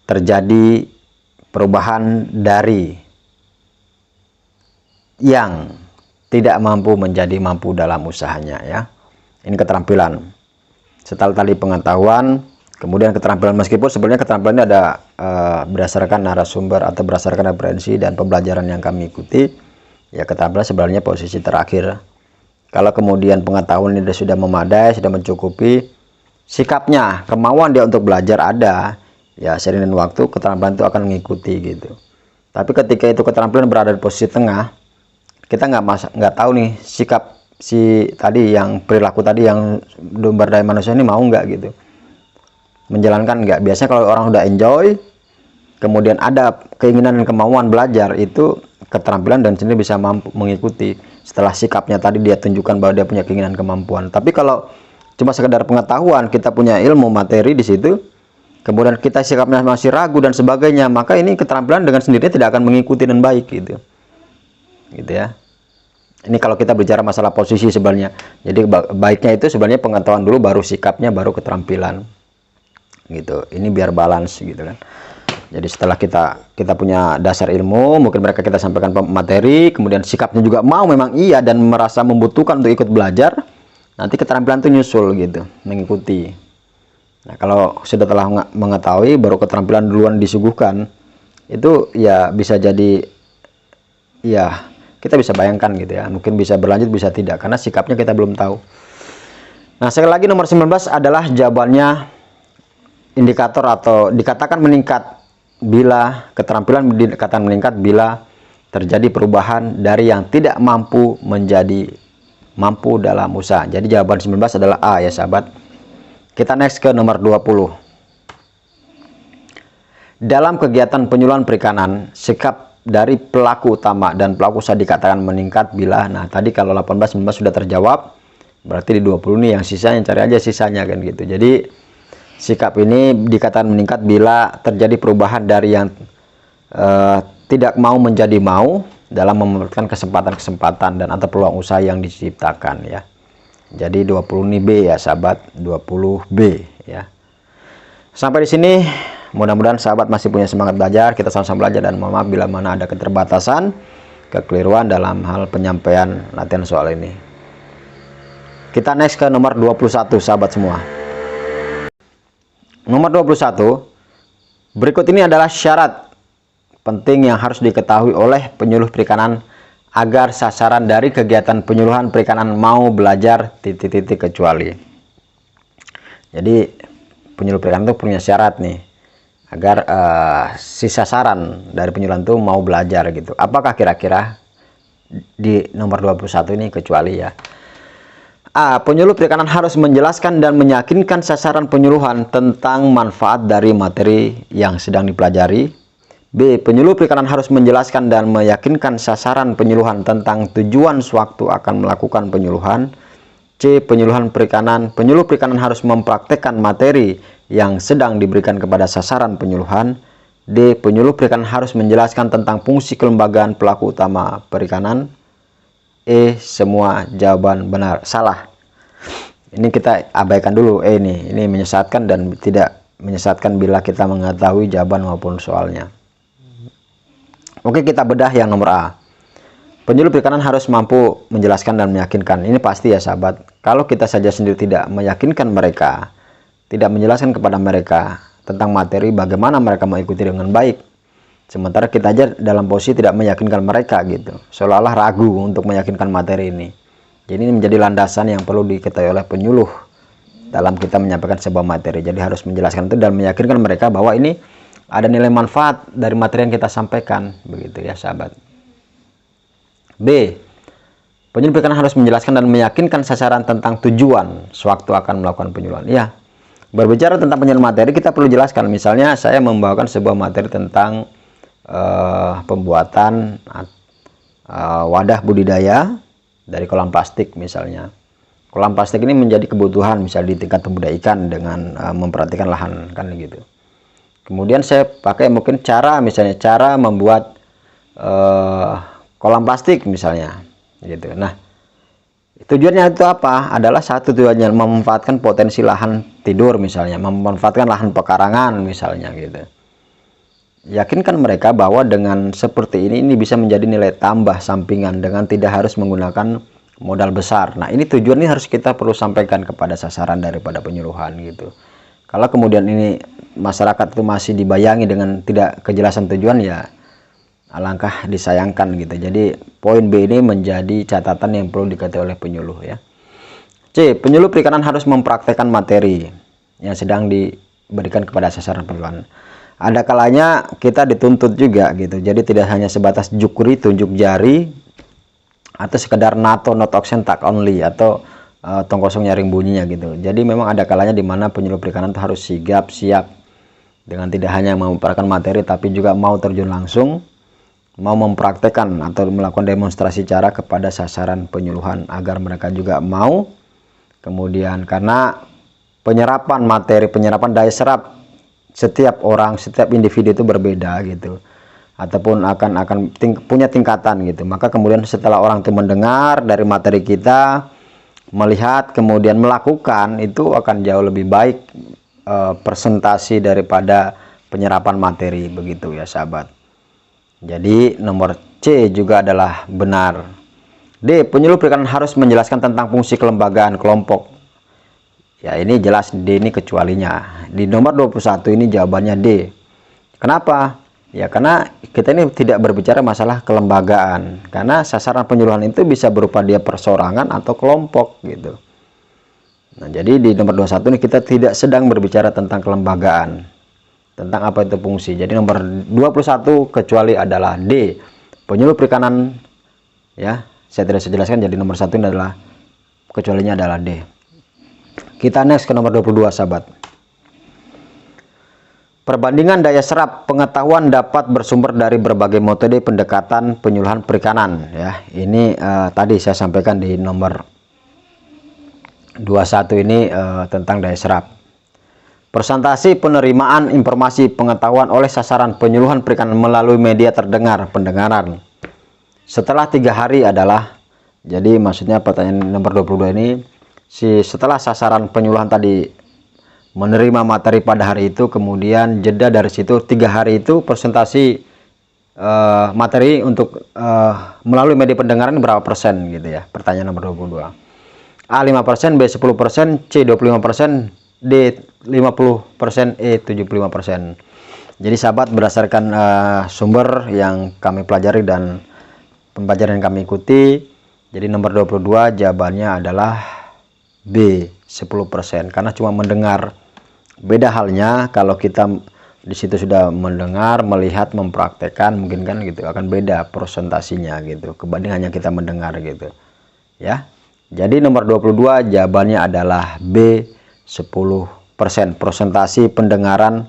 terjadi perubahan dari yang tidak mampu menjadi mampu dalam usahanya ya. Ini keterampilan. Setelah tadi pengetahuan, kemudian keterampilan, meskipun sebenarnya keterampilan ini ada berdasarkan narasumber atau berdasarkan referensi dan pembelajaran yang kami ikuti. Ya, keterampilan sebenarnya posisi terakhir. Kalau kemudian pengetahuan ini sudah memadai, sudah mencukupi, sikapnya, kemauan dia untuk belajar ada, ya seiring dengan waktu keterampilan itu akan mengikuti gitu. Tapi ketika itu keterampilan berada di posisi tengah, kita nggak tahu nih sikap si tadi yang perilaku tadi yang sumber daya manusia ini mau nggak gitu, menjalankan nggak. Biasanya kalau orang udah enjoy, kemudian ada keinginan dan kemauan belajar, itu keterampilan dan sendiri bisa mampu mengikuti. Setelah sikapnya tadi dia tunjukkan bahwa dia punya keinginan kemampuan. Tapi kalau cuma sekedar pengetahuan, kita punya ilmu materi di situ, kemudian kita sikapnya masih ragu dan sebagainya, maka ini keterampilan dengan sendirinya tidak akan mengikuti dan baik gitu ya. Ini kalau kita bicara masalah posisi sebenarnya. Jadi baiknya itu sebenarnya pengetahuan dulu, baru sikapnya, baru keterampilan gitu. Ini biar balance gitu kan. Jadi setelah kita punya dasar ilmu, mungkin mereka kita sampaikan materi, kemudian sikapnya juga mau memang iya dan merasa membutuhkan untuk ikut belajar, nanti keterampilan itu nyusul gitu, mengikuti. Nah, kalau sudah telah mengetahui, baru keterampilan duluan disuguhkan, itu ya bisa jadi, ya kita bisa bayangkan gitu ya, mungkin bisa berlanjut bisa tidak, karena sikapnya kita belum tahu. Nah, sekali lagi nomor 19 adalah jawabannya indikator atau dikatakan meningkat bila keterampilan dikatakan meningkat bila terjadi perubahan dari yang tidak mampu menjadi mampu dalam usaha. Jadi jawaban 19 adalah A ya sahabat. Kita next ke nomor 20. Dalam kegiatan penyuluhan perikanan, sikap dari pelaku utama dan pelaku usaha dikatakan meningkat bila, nah tadi kalau 18 19 sudah terjawab, berarti di 20 nih yang sisanya cari aja sisanya kan gitu. Jadi sikap ini dikatakan meningkat bila terjadi perubahan dari yang tidak mau menjadi mau dalam memanfaatkan kesempatan-kesempatan dan atau peluang usaha yang diciptakan ya. Jadi 20 ini B ya sahabat, 20B ya. Sampai di sini mudah-mudahan sahabat masih punya semangat belajar, kita sama-sama belajar, dan mohon maaf bila mana ada keterbatasan, kekeliruan dalam hal penyampaian latihan soal ini. Kita next ke nomor 21 sahabat semua. Nomor 21, berikut ini adalah syarat penting yang harus diketahui oleh penyuluh perikanan agar sasaran dari kegiatan penyuluhan perikanan mau belajar titik-titik kecuali. Jadi penyuluh perikanan itu punya syarat nih agar si sasaran dari penyuluhan itu mau belajar gitu. Apakah kira-kira di nomor 21 ini kecuali ya? A. Penyuluh perikanan harus menjelaskan dan meyakinkan sasaran penyuluhan tentang manfaat dari materi yang sedang dipelajari. B. Penyuluh perikanan harus menjelaskan dan meyakinkan sasaran penyuluhan tentang tujuan sewaktu akan melakukan penyuluhan. C. Penyuluh perikanan harus mempraktekkan materi yang sedang diberikan kepada sasaran penyuluhan. D. Penyuluh perikanan harus menjelaskan tentang fungsi kelembagaan pelaku utama perikanan. E. Semua jawaban benar. Salah. Ini kita abaikan dulu E ini menyesatkan dan tidak menyesatkan bila kita mengetahui jawaban maupun soalnya. Oke, kita bedah yang nomor A. Penyuluh perikanan harus mampu menjelaskan dan meyakinkan. Ini pasti ya sahabat. Kalau kita saja sendiri tidak meyakinkan mereka, tidak menjelaskan kepada mereka tentang materi, bagaimana mereka mengikuti dengan baik. Sementara kita aja dalam posisi tidak meyakinkan mereka gitu, seolah-olah ragu untuk meyakinkan materi ini. Jadi ini menjadi landasan yang perlu diketahui oleh penyuluh dalam kita menyampaikan sebuah materi. Jadi harus menjelaskan itu dan meyakinkan mereka bahwa ini ada nilai manfaat dari materi yang kita sampaikan, begitu ya sahabat. B. Penyuluh perikanan harus menjelaskan dan meyakinkan sasaran tentang tujuan sewaktu akan melakukan penyuluhan. Ya, berbicara tentang penyuluhan materi kita perlu jelaskan. Misalnya saya membawakan sebuah materi tentang pembuatan wadah budidaya dari kolam plastik misalnya. Kolam plastik ini menjadi kebutuhan misalnya di tingkat pembudidaya ikan dengan memperhatikan lahan kan gitu. Kemudian saya pakai mungkin misalnya cara membuat kolam plastik misalnya gitu. Nah, Tujuannya itu apa? Adalah satu, tujuannya memanfaatkan potensi lahan tidur misalnya, memanfaatkan lahan pekarangan misalnya gitu. Yakinkan mereka bahwa dengan seperti ini bisa menjadi nilai tambah sampingan dengan tidak harus menggunakan modal besar. Nah, ini tujuannya harus kita perlu sampaikan kepada sasaran daripada penyuluhan gitu. Kalau kemudian ini masyarakat itu masih dibayangi dengan tidak kejelasan tujuan, ya alangkah disayangkan gitu. Jadi poin B ini menjadi catatan yang perlu diketahui oleh penyuluh ya. C. Penyuluh perikanan harus mempraktekkan materi yang sedang diberikan kepada sasaran penyuluhan. Ada kalanya kita dituntut juga gitu. Jadi tidak hanya sebatas jukri, tunjuk jari, atau sekedar NATO not auction tag only, atau tong kosong nyaring bunyinya gitu. Jadi memang ada kalanya di mana penyuluh perikanan itu harus sigap siap dengan tidak hanya memaparkan materi, tapi juga mau terjun langsung, mau mempraktekkan atau melakukan demonstrasi cara kepada sasaran penyuluhan agar mereka juga mau. Kemudian karena penyerapan materi, penyerapan daya serap setiap orang, setiap individu itu berbeda gitu, ataupun akan punya tingkatan gitu. Maka kemudian setelah orang itu mendengar dari materi kita, melihat kemudian melakukan, itu akan jauh lebih baik presentasi daripada penyerapan materi, begitu ya sahabat. Jadi nomor C juga adalah benar. D. Penyuluh perikanan harus menjelaskan tentang fungsi kelembagaan kelompok. Ya, ini jelas D ini kecualinya. Di nomor 21 ini jawabannya D. Kenapa? Ya karena kita ini tidak berbicara masalah kelembagaan. Karena sasaran penyuluhan itu bisa berupa dia perseorangan atau kelompok gitu. Nah, jadi di nomor 21 ini kita tidak sedang berbicara tentang kelembagaan, tentang apa itu fungsi. Jadi nomor 21 kecuali adalah D. Penyuluh perikanan, ya saya tidak sejelaskan, jadi nomor 1 ini adalah kecualinya adalah D. Kita next ke nomor 22 sahabat. Perbandingan daya serap pengetahuan dapat bersumber dari berbagai metode pendekatan penyuluhan perikanan ya. Ini tadi saya sampaikan di nomor 21 ini tentang daya serap. Presentasi penerimaan informasi pengetahuan oleh sasaran penyuluhan perikanan melalui media terdengar, pendengaran. Setelah 3 hari adalah, jadi maksudnya pertanyaan nomor 22 ini, setelah sasaran penyuluhan tadi menerima materi pada hari itu, kemudian jeda dari situ 3 hari itu presentasi materi untuk melalui media pendengaran berapa persen gitu ya. Pertanyaan nomor 22. A 5%, B 10%, C 25%, D 50%, E 75%. Jadi sahabat, berdasarkan sumber yang kami pelajari dan pembelajaran yang kami ikuti, jadi nomor 22 jawabannya adalah B 10%, karena cuma mendengar. Beda halnya kalau kita di situ sudah mendengar, melihat, mempraktekkan, mungkin kan gitu akan beda presentasinya gitu kebanding hanya kita mendengar gitu ya. Jadi nomor 22 jawabannya adalah B 10%. Presentasi pendengaran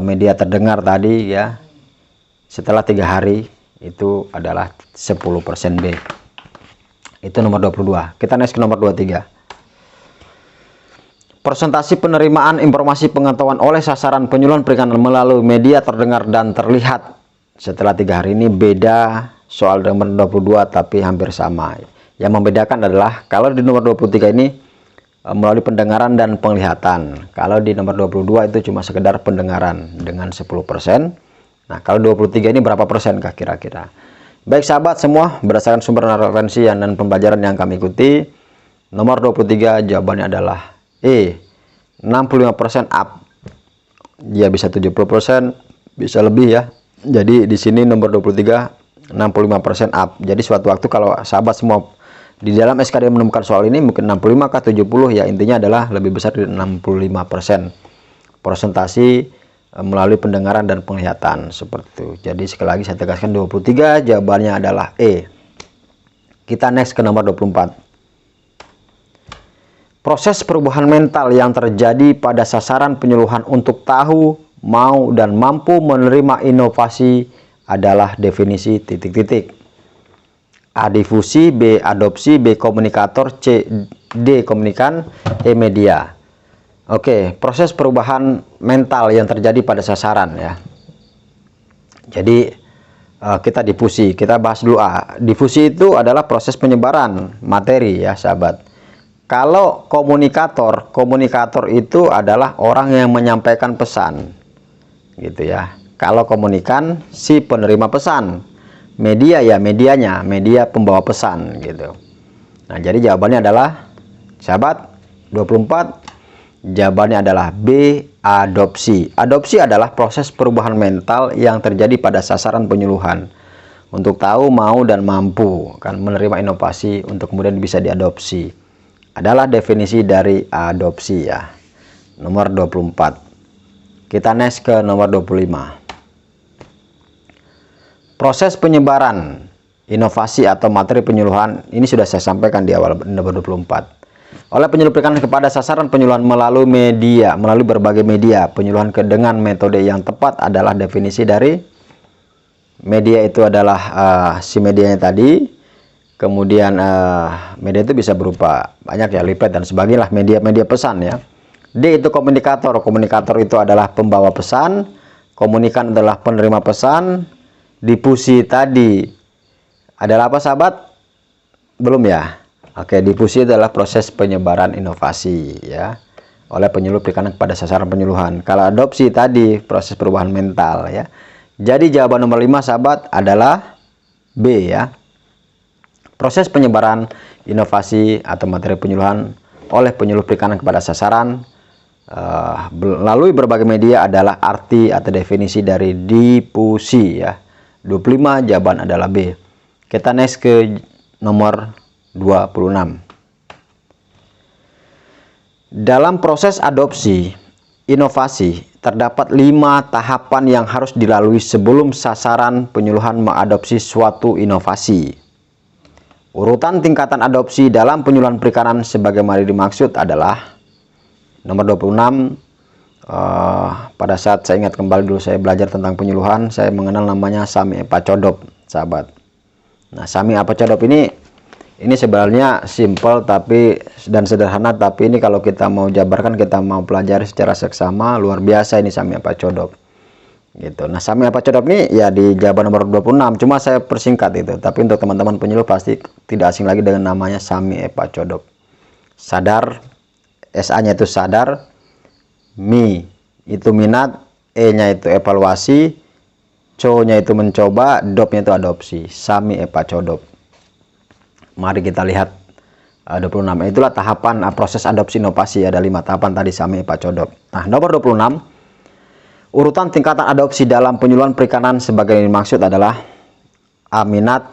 media terdengar tadi ya, setelah 3 hari itu adalah 10% B. Itu nomor 22. Kita next ke nomor 23. Presentasi penerimaan informasi pengetahuan oleh sasaran penyuluhan perikanan melalui media terdengar dan terlihat setelah 3 hari. Ini beda soal nomor 22 tapi hampir sama. Yang membedakan adalah kalau di nomor 23 ini melalui pendengaran dan penglihatan. Kalau di nomor 22 itu cuma sekedar pendengaran dengan 10%. Nah, kalau 23 ini berapa persen kah kira-kira? Baik sahabat semua, berdasarkan sumber referensi dan pembelajaran yang kami ikuti, nomor 23 jawabannya adalah E, 65% up. Dia bisa 70%, bisa lebih ya. Jadi di sini nomor 23 65% up. Jadi suatu waktu kalau sahabat semua di dalam SKD menemukan soal ini mungkin 65 kah 70 ya, intinya adalah lebih besar dari 65% presentasi melalui pendengaran dan penglihatan seperti itu. Jadi sekali lagi saya tegaskan 23 jawabannya adalah E. Kita next ke nomor 24. Proses perubahan mental yang terjadi pada sasaran penyuluhan untuk tahu, mau, dan mampu menerima inovasi adalah definisi titik-titik. A difusi, B adopsi, B komunikator, C D komunikan, E media. Oke, proses perubahan mental yang terjadi pada sasaran ya. Jadi kita difusi. Kita bahas dulu A. Difusi itu adalah proses penyebaran materi ya sahabat. Kalau komunikator, komunikator itu adalah orang yang menyampaikan pesan gitu ya. Kalau komunikan si penerima pesan, media ya medianya, media pembawa pesan gitu. Nah jadi jawabannya adalah sahabat 24, jawabannya adalah B, adopsi. Adopsi adalah proses perubahan mental yang terjadi pada sasaran penyuluhan untuk tahu, mau, dan mampu kan menerima inovasi untuk kemudian bisa diadopsi. Adalah definisi dari adopsi ya. Nomor 24. Kita next ke nomor 25. Proses penyebaran inovasi atau materi penyuluhan ini sudah saya sampaikan di awal nomor 24. Oleh penyuluh perikanan kepada sasaran penyuluhan melalui media, melalui berbagai media. Penyuluhan dengan metode yang tepat adalah definisi dari media itu adalah si medianya tadi. Kemudian media itu bisa berupa banyak ya, leaflet dan sebagainya, media pesan ya. D itu komunikator. Komunikator itu adalah pembawa pesan, komunikan adalah penerima pesan. Difusi tadi adalah apa sahabat? Belum ya? Oke, difusi adalah proses penyebaran inovasi ya oleh penyuluh perikanan kepada sasaran penyuluhan. Kalau adopsi tadi proses perubahan mental ya. Jadi jawaban nomor 5 sahabat adalah B ya. Proses penyebaran inovasi atau materi penyuluhan oleh penyuluh perikanan kepada sasaran melalui berbagai media adalah arti atau definisi dari difusi ya. 25 jawaban adalah B. Kita next ke nomor 26. Dalam proses adopsi inovasi terdapat 5 tahapan yang harus dilalui sebelum sasaran penyuluhan mengadopsi suatu inovasi. Urutan tingkatan adopsi dalam penyuluhan perikanan sebagaimana dimaksud adalah nomor 26. Pada saat saya ingat kembali dulu saya belajar tentang penyuluhan, saya mengenal namanya Sami Epa Codop, sahabat. Nah, Sami Epa Codop ini sebenarnya simple tapi dan sederhana, tapi ini kalau kita mau jabarkan, kita mau pelajari secara seksama, luar biasa ini Sami Epa Codop. Gitu. Nah, Sami Epa Codop ini ya di jawaban nomor 26, cuma saya persingkat itu. Tapi untuk teman-teman penyuluh pasti tidak asing lagi dengan namanya Sami Epa Codop. Sadar, SA-nya itu sadar, Mi itu minat, E-nya itu evaluasi, Co-nya itu mencoba, Dop-nya itu adopsi. Sami Epa Codop. Mari kita lihat 26. Itulah tahapan proses adopsi inovasi. Ada 5 tahapan tadi Sami Epa Codop. Nah, nomor 26. Urutan tingkatan adopsi dalam penyuluhan perikanan sebagai yang dimaksud adalah A. Minat,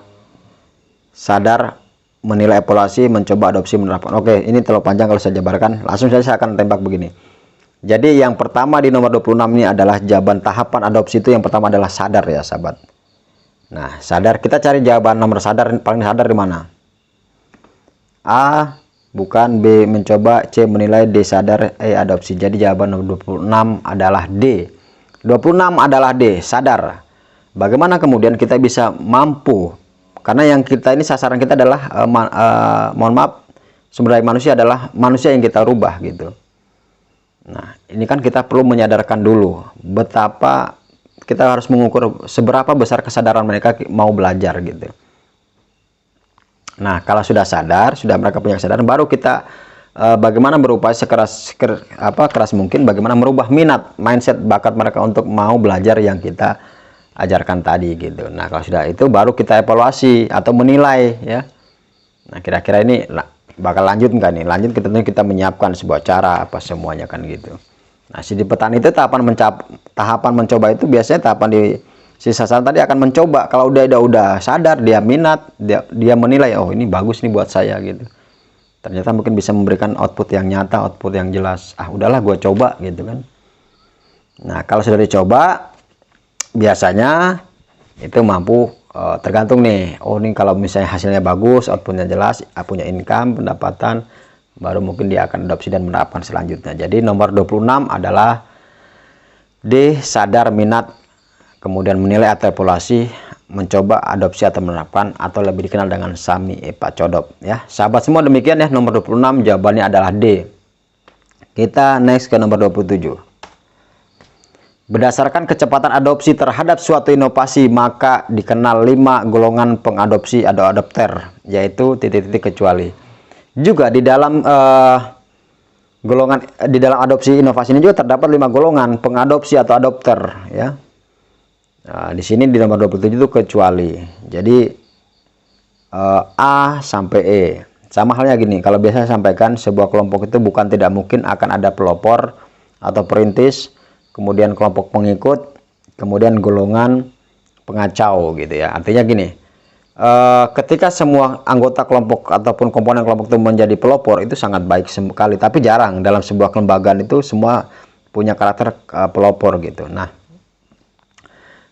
sadar, menilai, evaluasi, mencoba, adopsi, menerapkan. Oke, ini terlalu panjang kalau saya jabarkan. Langsung saja saya akan tembak begini. Jadi yang pertama di nomor 26 ini adalah jawaban tahapan adopsi itu yang pertama adalah sadar ya sahabat. Nah, sadar, kita cari jawaban nomor sadar, paling sadar di mana? A. Bukan, B. Mencoba, C. Menilai, D. Sadar, E. Adopsi. Jadi jawaban nomor 26 adalah D. 26 adalah D, sadar. Bagaimana kemudian kita bisa mampu? Karena yang kita ini sasaran kita adalah mohon maaf, sumber daya manusia adalah manusia yang kita rubah gitu. Nah, ini kan kita perlu menyadarkan dulu betapa kita harus mengukur seberapa besar kesadaran mereka mau belajar gitu. Nah, kalau sudah sadar, sudah mereka punya kesadaran, baru kita bagaimana berupaya keras mungkin, bagaimana merubah minat, mindset, bakat mereka untuk mau belajar yang kita ajarkan tadi gitu. Nah, kalau sudah itu baru kita evaluasi atau menilai ya. Nah, kira-kira ini bakal lanjut nggak nih? Lanjut, kita menyiapkan sebuah cara apa semuanya kan gitu. Nah, si di petani itu tahapan mencoba itu biasanya tahapan di si sasaran tadi akan mencoba. Kalau udah sadar, dia minat, dia menilai, oh ini bagus nih buat saya gitu. Ternyata mungkin bisa memberikan output yang nyata, output yang jelas. Ah, udahlah gue coba gitu kan. Nah, kalau sudah dicoba, biasanya itu mampu, tergantung nih. Oh, ini kalau misalnya hasilnya bagus, outputnya jelas, punya income, pendapatan, baru mungkin dia akan adopsi dan menerapkan selanjutnya. Jadi nomor 26 adalah D, sadar, minat, kemudian menilai atau evaluasi, mencoba, adopsi atau menerapkan, atau lebih dikenal dengan Sami Epa Codop ya. Sahabat semua, demikian ya nomor 26 jawabannya adalah D. Kita next ke nomor 27. Berdasarkan kecepatan adopsi terhadap suatu inovasi, maka dikenal 5 golongan pengadopsi atau adopter, yaitu titik-titik kecuali. Juga di dalam di dalam adopsi inovasi ini juga terdapat 5 golongan pengadopsi atau adopter, ya. Nah, di sini di nomor 27 itu kecuali. Jadi A sampai E. Sama halnya gini, kalau biasa saya sampaikan sebuah kelompok itu bukan tidak mungkin akan ada pelopor atau perintis, kemudian kelompok pengikut, kemudian golongan pengacau gitu ya. Artinya gini, ketika semua anggota kelompok ataupun komponen kelompok itu menjadi pelopor, itu sangat baik sekali, tapi jarang dalam sebuah kelembagaan itu semua punya karakter pelopor gitu. Nah,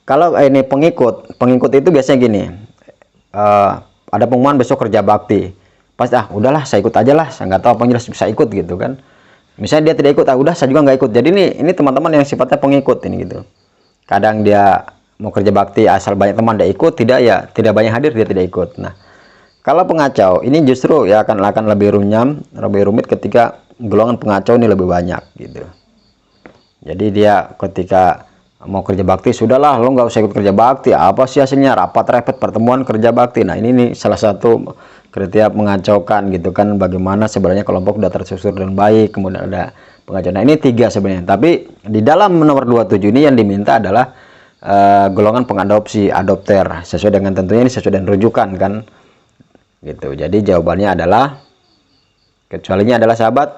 kalau ini pengikut itu biasanya gini, ada pengumuman besok kerja bakti, pasti udahlah saya ikut aja lah, saya nggak tahu apa jelas bisa ikut gitu kan. Misalnya dia tidak ikut, udah saya juga nggak ikut. Jadi ini teman-teman yang sifatnya pengikut ini gitu. Kadang dia mau kerja bakti asal banyak teman dia ikut, tidak banyak hadir dia tidak ikut. Nah, kalau pengacau ini justru ya akan lebih rumit ketika golongan pengacau ini lebih banyak gitu. Jadi dia ketika mau kerja bakti, sudahlah lo nggak usah ikut kerja bakti, apa sih hasilnya, rapat pertemuan kerja bakti. Nah, ini salah satu kriteria mengacaukan gitu kan, bagaimana sebenarnya kelompok sudah tersusun dengan baik, kemudian ada pengacauan. Nah, ini 3 sebenarnya, tapi di dalam nomor 27 ini yang diminta adalah golongan pengadopsi, adopter, sesuai dengan tentunya ini sesuai dengan rujukan kan gitu. Jadi jawabannya adalah, kecualinya adalah sahabat,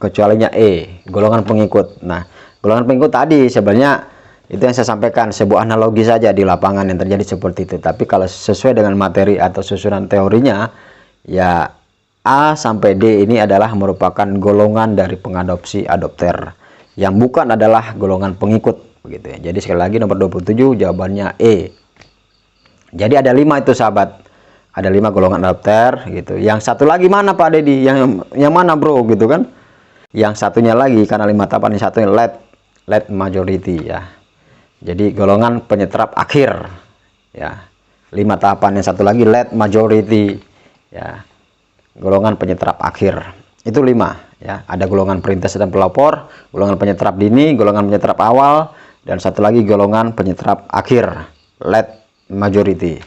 kecualinya E, golongan pengikut. Nah, golongan pengikut tadi sebenarnya itu yang saya sampaikan, sebuah analogi saja di lapangan yang terjadi seperti itu. Tapi kalau sesuai dengan materi atau susunan teorinya, ya A sampai D ini adalah merupakan golongan dari pengadopsi adopter, yang bukan adalah golongan pengikut begitu ya. Jadi sekali lagi nomor 27 jawabannya E. Jadi ada 5 itu sahabat, ada 5 golongan adopter gitu. Yang satu lagi mana Pak Dedi, yang mana bro gitu kan. Yang satunya lagi, karena 5 tahapan, yang satunya late majority ya. Jadi golongan penyerap akhir ya. 5 tahapan, yang satu lagi late majority ya, golongan penyerap akhir. Itu 5 ya. Ada golongan perintis dan pelopor, golongan penyerap dini, golongan penyerap awal, dan satu lagi golongan penyerap akhir, late majority.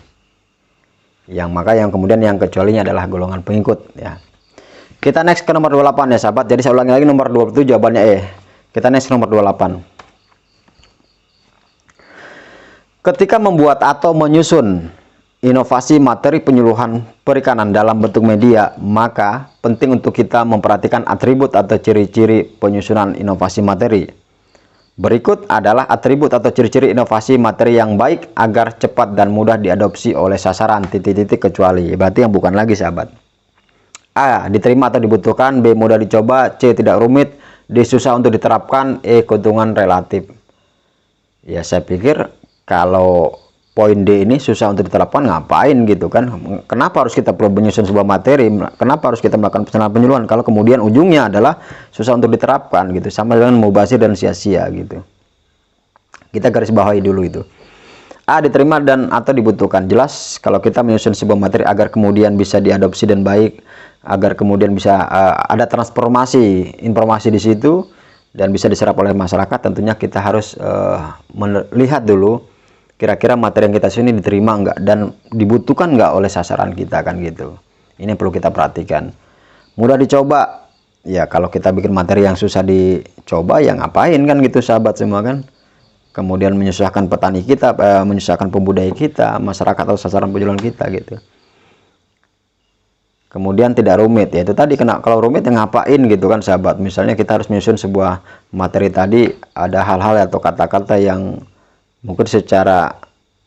Yang kemudian yang kecualinya adalah golongan pengikut ya. Kita next ke nomor 28 ya sahabat. Jadi saya ulangi lagi, nomor 27 jawabannya E. Kita next ke nomor 28. Ketika membuat atau menyusun inovasi materi penyuluhan perikanan dalam bentuk media, maka penting untuk kita memperhatikan atribut atau ciri-ciri penyusunan inovasi materi. Berikut adalah atribut atau ciri-ciri inovasi materi yang baik agar cepat dan mudah diadopsi oleh sasaran, titik-titik kecuali. Berarti yang bukan lagi sahabat. A, diterima atau dibutuhkan. B, mudah dicoba. C, tidak rumit. D, susah untuk diterapkan. E, keuntungan relatif. Ya, saya pikir kalau poin D ini susah untuk diterapkan, ngapain gitu kan. Kenapa harus kita perlu menyusun sebuah materi, kenapa harus kita melakukan penyuluhan kalau kemudian ujungnya adalah susah untuk diterapkan gitu, sama dengan mubazir dan sia-sia gitu. Kita garis bawahi dulu itu. A, diterima dan atau dibutuhkan. Jelas kalau kita menyusun sebuah materi agar kemudian bisa diadopsi dan baik, agar kemudian bisa ada transformasi informasi di situ dan bisa diserap oleh masyarakat, tentunya kita harus melihat dulu kira-kira materi yang kita susun ini diterima enggak dan dibutuhkan enggak oleh sasaran kita kan gitu. Ini yang perlu kita perhatikan. Mudah dicoba. Ya, kalau kita bikin materi yang susah dicoba, ya ngapain kan gitu sahabat semua kan. Kemudian menyusahkan petani kita, menyusahkan pembudaya kita, masyarakat atau sasaran penjualan kita gitu. Kemudian tidak rumit, ya itu tadi, kalau rumit ya ngapain gitu kan sahabat. Misalnya kita harus menyusun sebuah materi tadi, ada hal-hal atau kata-kata yang mungkin secara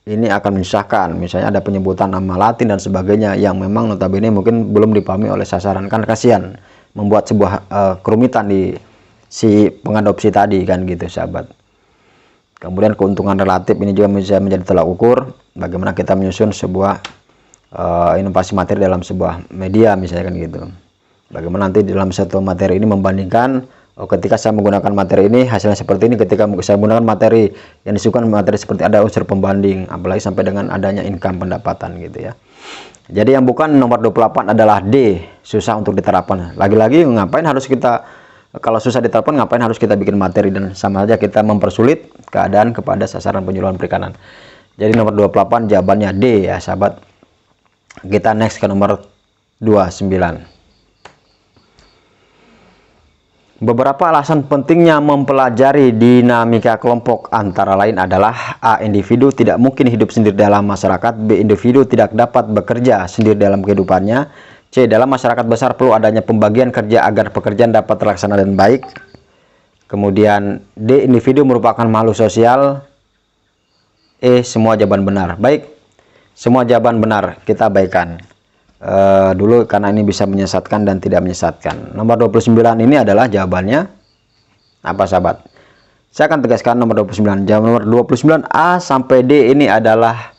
ini akan menyusahkan, misalnya ada penyebutan nama Latin dan sebagainya yang memang notabene mungkin belum dipahami oleh sasaran, kan kasihan membuat sebuah kerumitan di si pengadopsi tadi kan gitu sahabat. Kemudian keuntungan relatif ini juga bisa menjadi tolak ukur bagaimana kita menyusun sebuah inovasi materi dalam sebuah media misalnya kan gitu. Bagaimana nanti dalam satu materi ini membandingkan, ketika saya menggunakan materi ini hasilnya seperti ini, ketika saya menggunakan materi yang disuguhkan materi seperti, ada unsur pembanding, apalagi sampai dengan adanya income pendapatan gitu ya. Jadi yang bukan nomor 28 adalah D, susah untuk diterapkan. Lagi-lagi ngapain harus kita Kalau susah ditelepon, ngapain harus kita bikin materi, dan sama saja kita mempersulit keadaan kepada sasaran penyuluhan perikanan. Jadi nomor 28 jawabannya D ya sahabat. Kita next ke nomor 29. Beberapa alasan pentingnya mempelajari dinamika kelompok antara lain adalah: A. Individu tidak mungkin hidup sendiri dalam masyarakat. B. Individu tidak dapat bekerja sendiri dalam kehidupannya. C. Dalam masyarakat besar perlu adanya pembagian kerja agar pekerjaan dapat terlaksana dan baik. Kemudian D. Individu merupakan makhluk sosial. E. Semua jawaban benar. Baik, semua jawaban benar kita abaikan dulu karena ini bisa menyesatkan dan tidak menyesatkan. Nomor 29 ini adalah jawabannya apa sahabat? Saya akan tegaskan nomor 29. Jawaban nomor 29 A sampai D ini adalah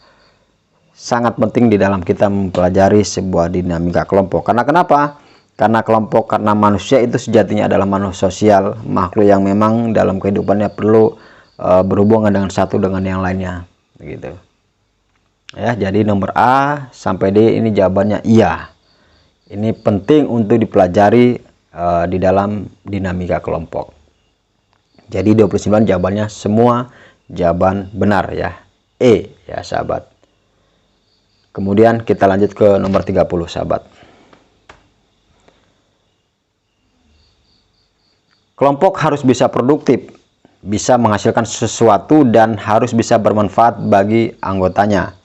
sangat penting di dalam kita mempelajari sebuah dinamika kelompok. Karena kenapa? Karena kelompok, karena manusia itu sejatinya adalah makhluk sosial, makhluk yang memang dalam kehidupannya perlu berhubungan dengan satu dengan yang lainnya, begitu. Ya, jadi nomor A sampai D ini jawabannya iya. Ini penting untuk dipelajari di dalam dinamika kelompok. Jadi 29 jawabannya semua jawaban benar ya. E ya sahabat. Kemudian kita lanjut ke nomor 30 sahabat. Kelompok harus bisa produktif, bisa menghasilkan sesuatu, dan harus bisa bermanfaat bagi anggotanya.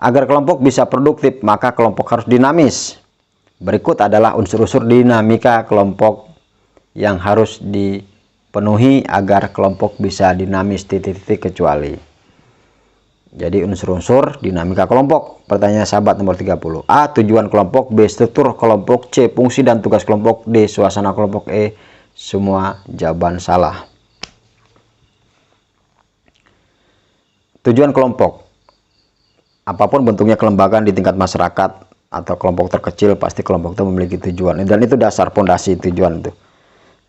Agar kelompok bisa produktif, maka kelompok harus dinamis. Berikut adalah unsur-unsur dinamika kelompok yang harus dipenuhi agar kelompok bisa dinamis titik-titik kecuali. Jadi unsur-unsur dinamika kelompok. Pertanyaan sahabat nomor 30. A. Tujuan kelompok. B. Struktur kelompok. C. Fungsi dan tugas kelompok. D. Suasana kelompok. E. Semua jawaban salah. Tujuan kelompok. Apapun bentuknya kelembagaan di tingkat masyarakat atau kelompok terkecil, pasti kelompok itu memiliki tujuan, dan itu dasar fondasi tujuan itu.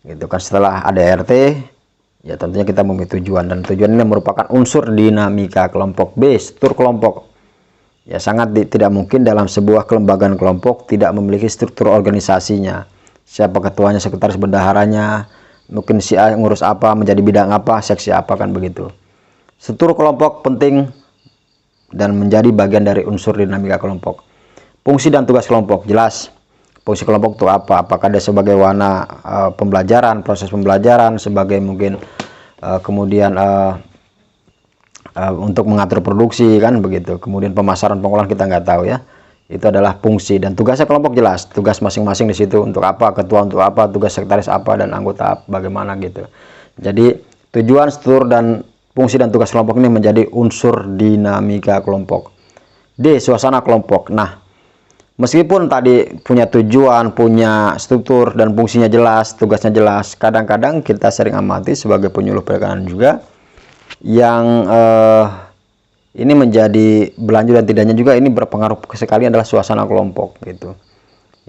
Gitu kan, setelah ada RT, ya tentunya kita memiliki tujuan, dan tujuan ini merupakan unsur dinamika kelompok. B. Struktur kelompok. Ya sangat tidak mungkin dalam sebuah kelembagaan kelompok tidak memiliki struktur organisasinya. Siapa ketuanya, sekretaris bendaharanya, mungkin si A ngurus apa, menjadi bidang apa, seksi apa, kan begitu. Struktur kelompok penting dan menjadi bagian dari unsur dinamika kelompok. Fungsi dan tugas kelompok jelas. Fungsi kelompok itu apa? Apakah dia sebagai warna pembelajaran, proses pembelajaran, sebagai mungkin kemudian untuk mengatur produksi, kan begitu. Kemudian pemasaran, pengolahan kita nggak tahu ya. Itu adalah fungsi, dan tugasnya kelompok jelas. Tugas masing-masing di situ untuk apa, ketua untuk apa, tugas sekretaris apa, dan anggota apa, bagaimana gitu. Jadi tujuan, struktur, dan fungsi dan tugas kelompok ini menjadi unsur dinamika kelompok. D. Suasana kelompok. Nah, meskipun tadi punya tujuan, punya struktur, dan fungsinya jelas, tugasnya jelas, kadang-kadang kita sering amati sebagai penyuluh perikanan juga yang ini menjadi berlanjut dan tidaknya juga ini berpengaruh sekali adalah suasana kelompok gitu.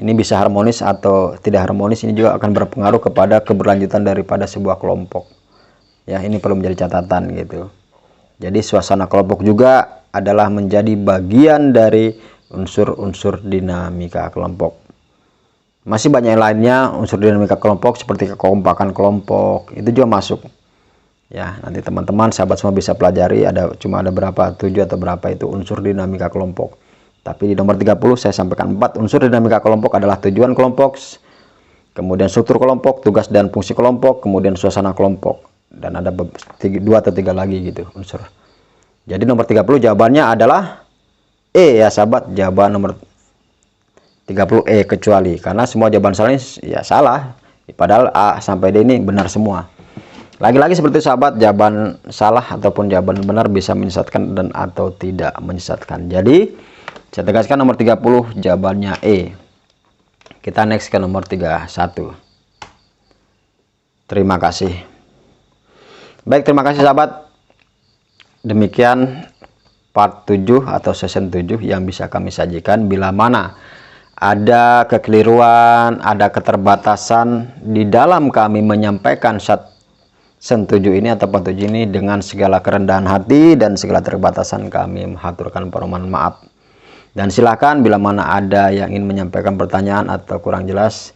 Ini bisa harmonis atau tidak harmonis, ini juga akan berpengaruh kepada keberlanjutan daripada sebuah kelompok. Ya, ini perlu menjadi catatan gitu. Jadi suasana kelompok juga adalah menjadi bagian dari unsur-unsur dinamika kelompok. Masih banyak yang lainnya unsur dinamika kelompok seperti kekompakan kelompok, itu juga masuk. Ya, nanti teman-teman sahabat semua bisa pelajari, cuma ada berapa, 7 atau berapa itu unsur dinamika kelompok. Tapi di nomor 30 saya sampaikan 4 unsur dinamika kelompok adalah tujuan kelompok, kemudian struktur kelompok, tugas dan fungsi kelompok, kemudian suasana kelompok. Dan ada 2 atau 3 lagi gitu unsur. Jadi nomor 30 jawabannya adalah E ya sahabat, jawaban nomor 30 E kecuali, karena semua jawaban salah ya salah, padahal A sampai D ini benar semua. Lagi-lagi seperti itu sahabat, jawaban salah ataupun jawaban benar bisa menyesatkan dan atau tidak menyesatkan. Jadi saya tegaskan nomor 30 jawabannya E. Kita next ke nomor 31. Terima kasih. Baik, terima kasih sahabat. Demikian part 7 atau season 7 yang bisa kami sajikan. Bila mana ada kekeliruan, ada keterbatasan di dalam kami menyampaikan season 7 ini atau part 7 ini, dengan segala kerendahan hati dan segala keterbatasan kami mengaturkan permohonan maaf. Dan silakan bila mana ada yang ingin menyampaikan pertanyaan atau kurang jelas,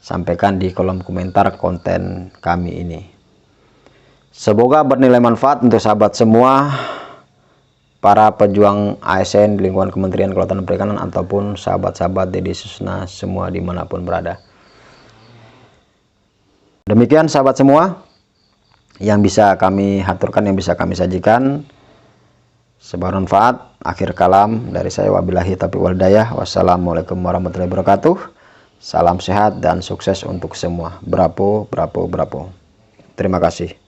sampaikan di kolom komentar konten kami ini. Semoga bernilai manfaat untuk sahabat semua, para pejuang ASN di lingkungan Kementerian Kelautan dan Perikanan ataupun sahabat-sahabat Deddy Susna semua dimanapun berada. Demikian sahabat semua yang bisa kami haturkan, yang bisa kami sajikan. Semoga manfaat. Akhir kalam dari saya, wabillahi taufiq wal hidayah. Wassalamualaikum warahmatullahi wabarakatuh. Salam sehat dan sukses untuk semua. Bravo, bravo, bravo. Terima kasih.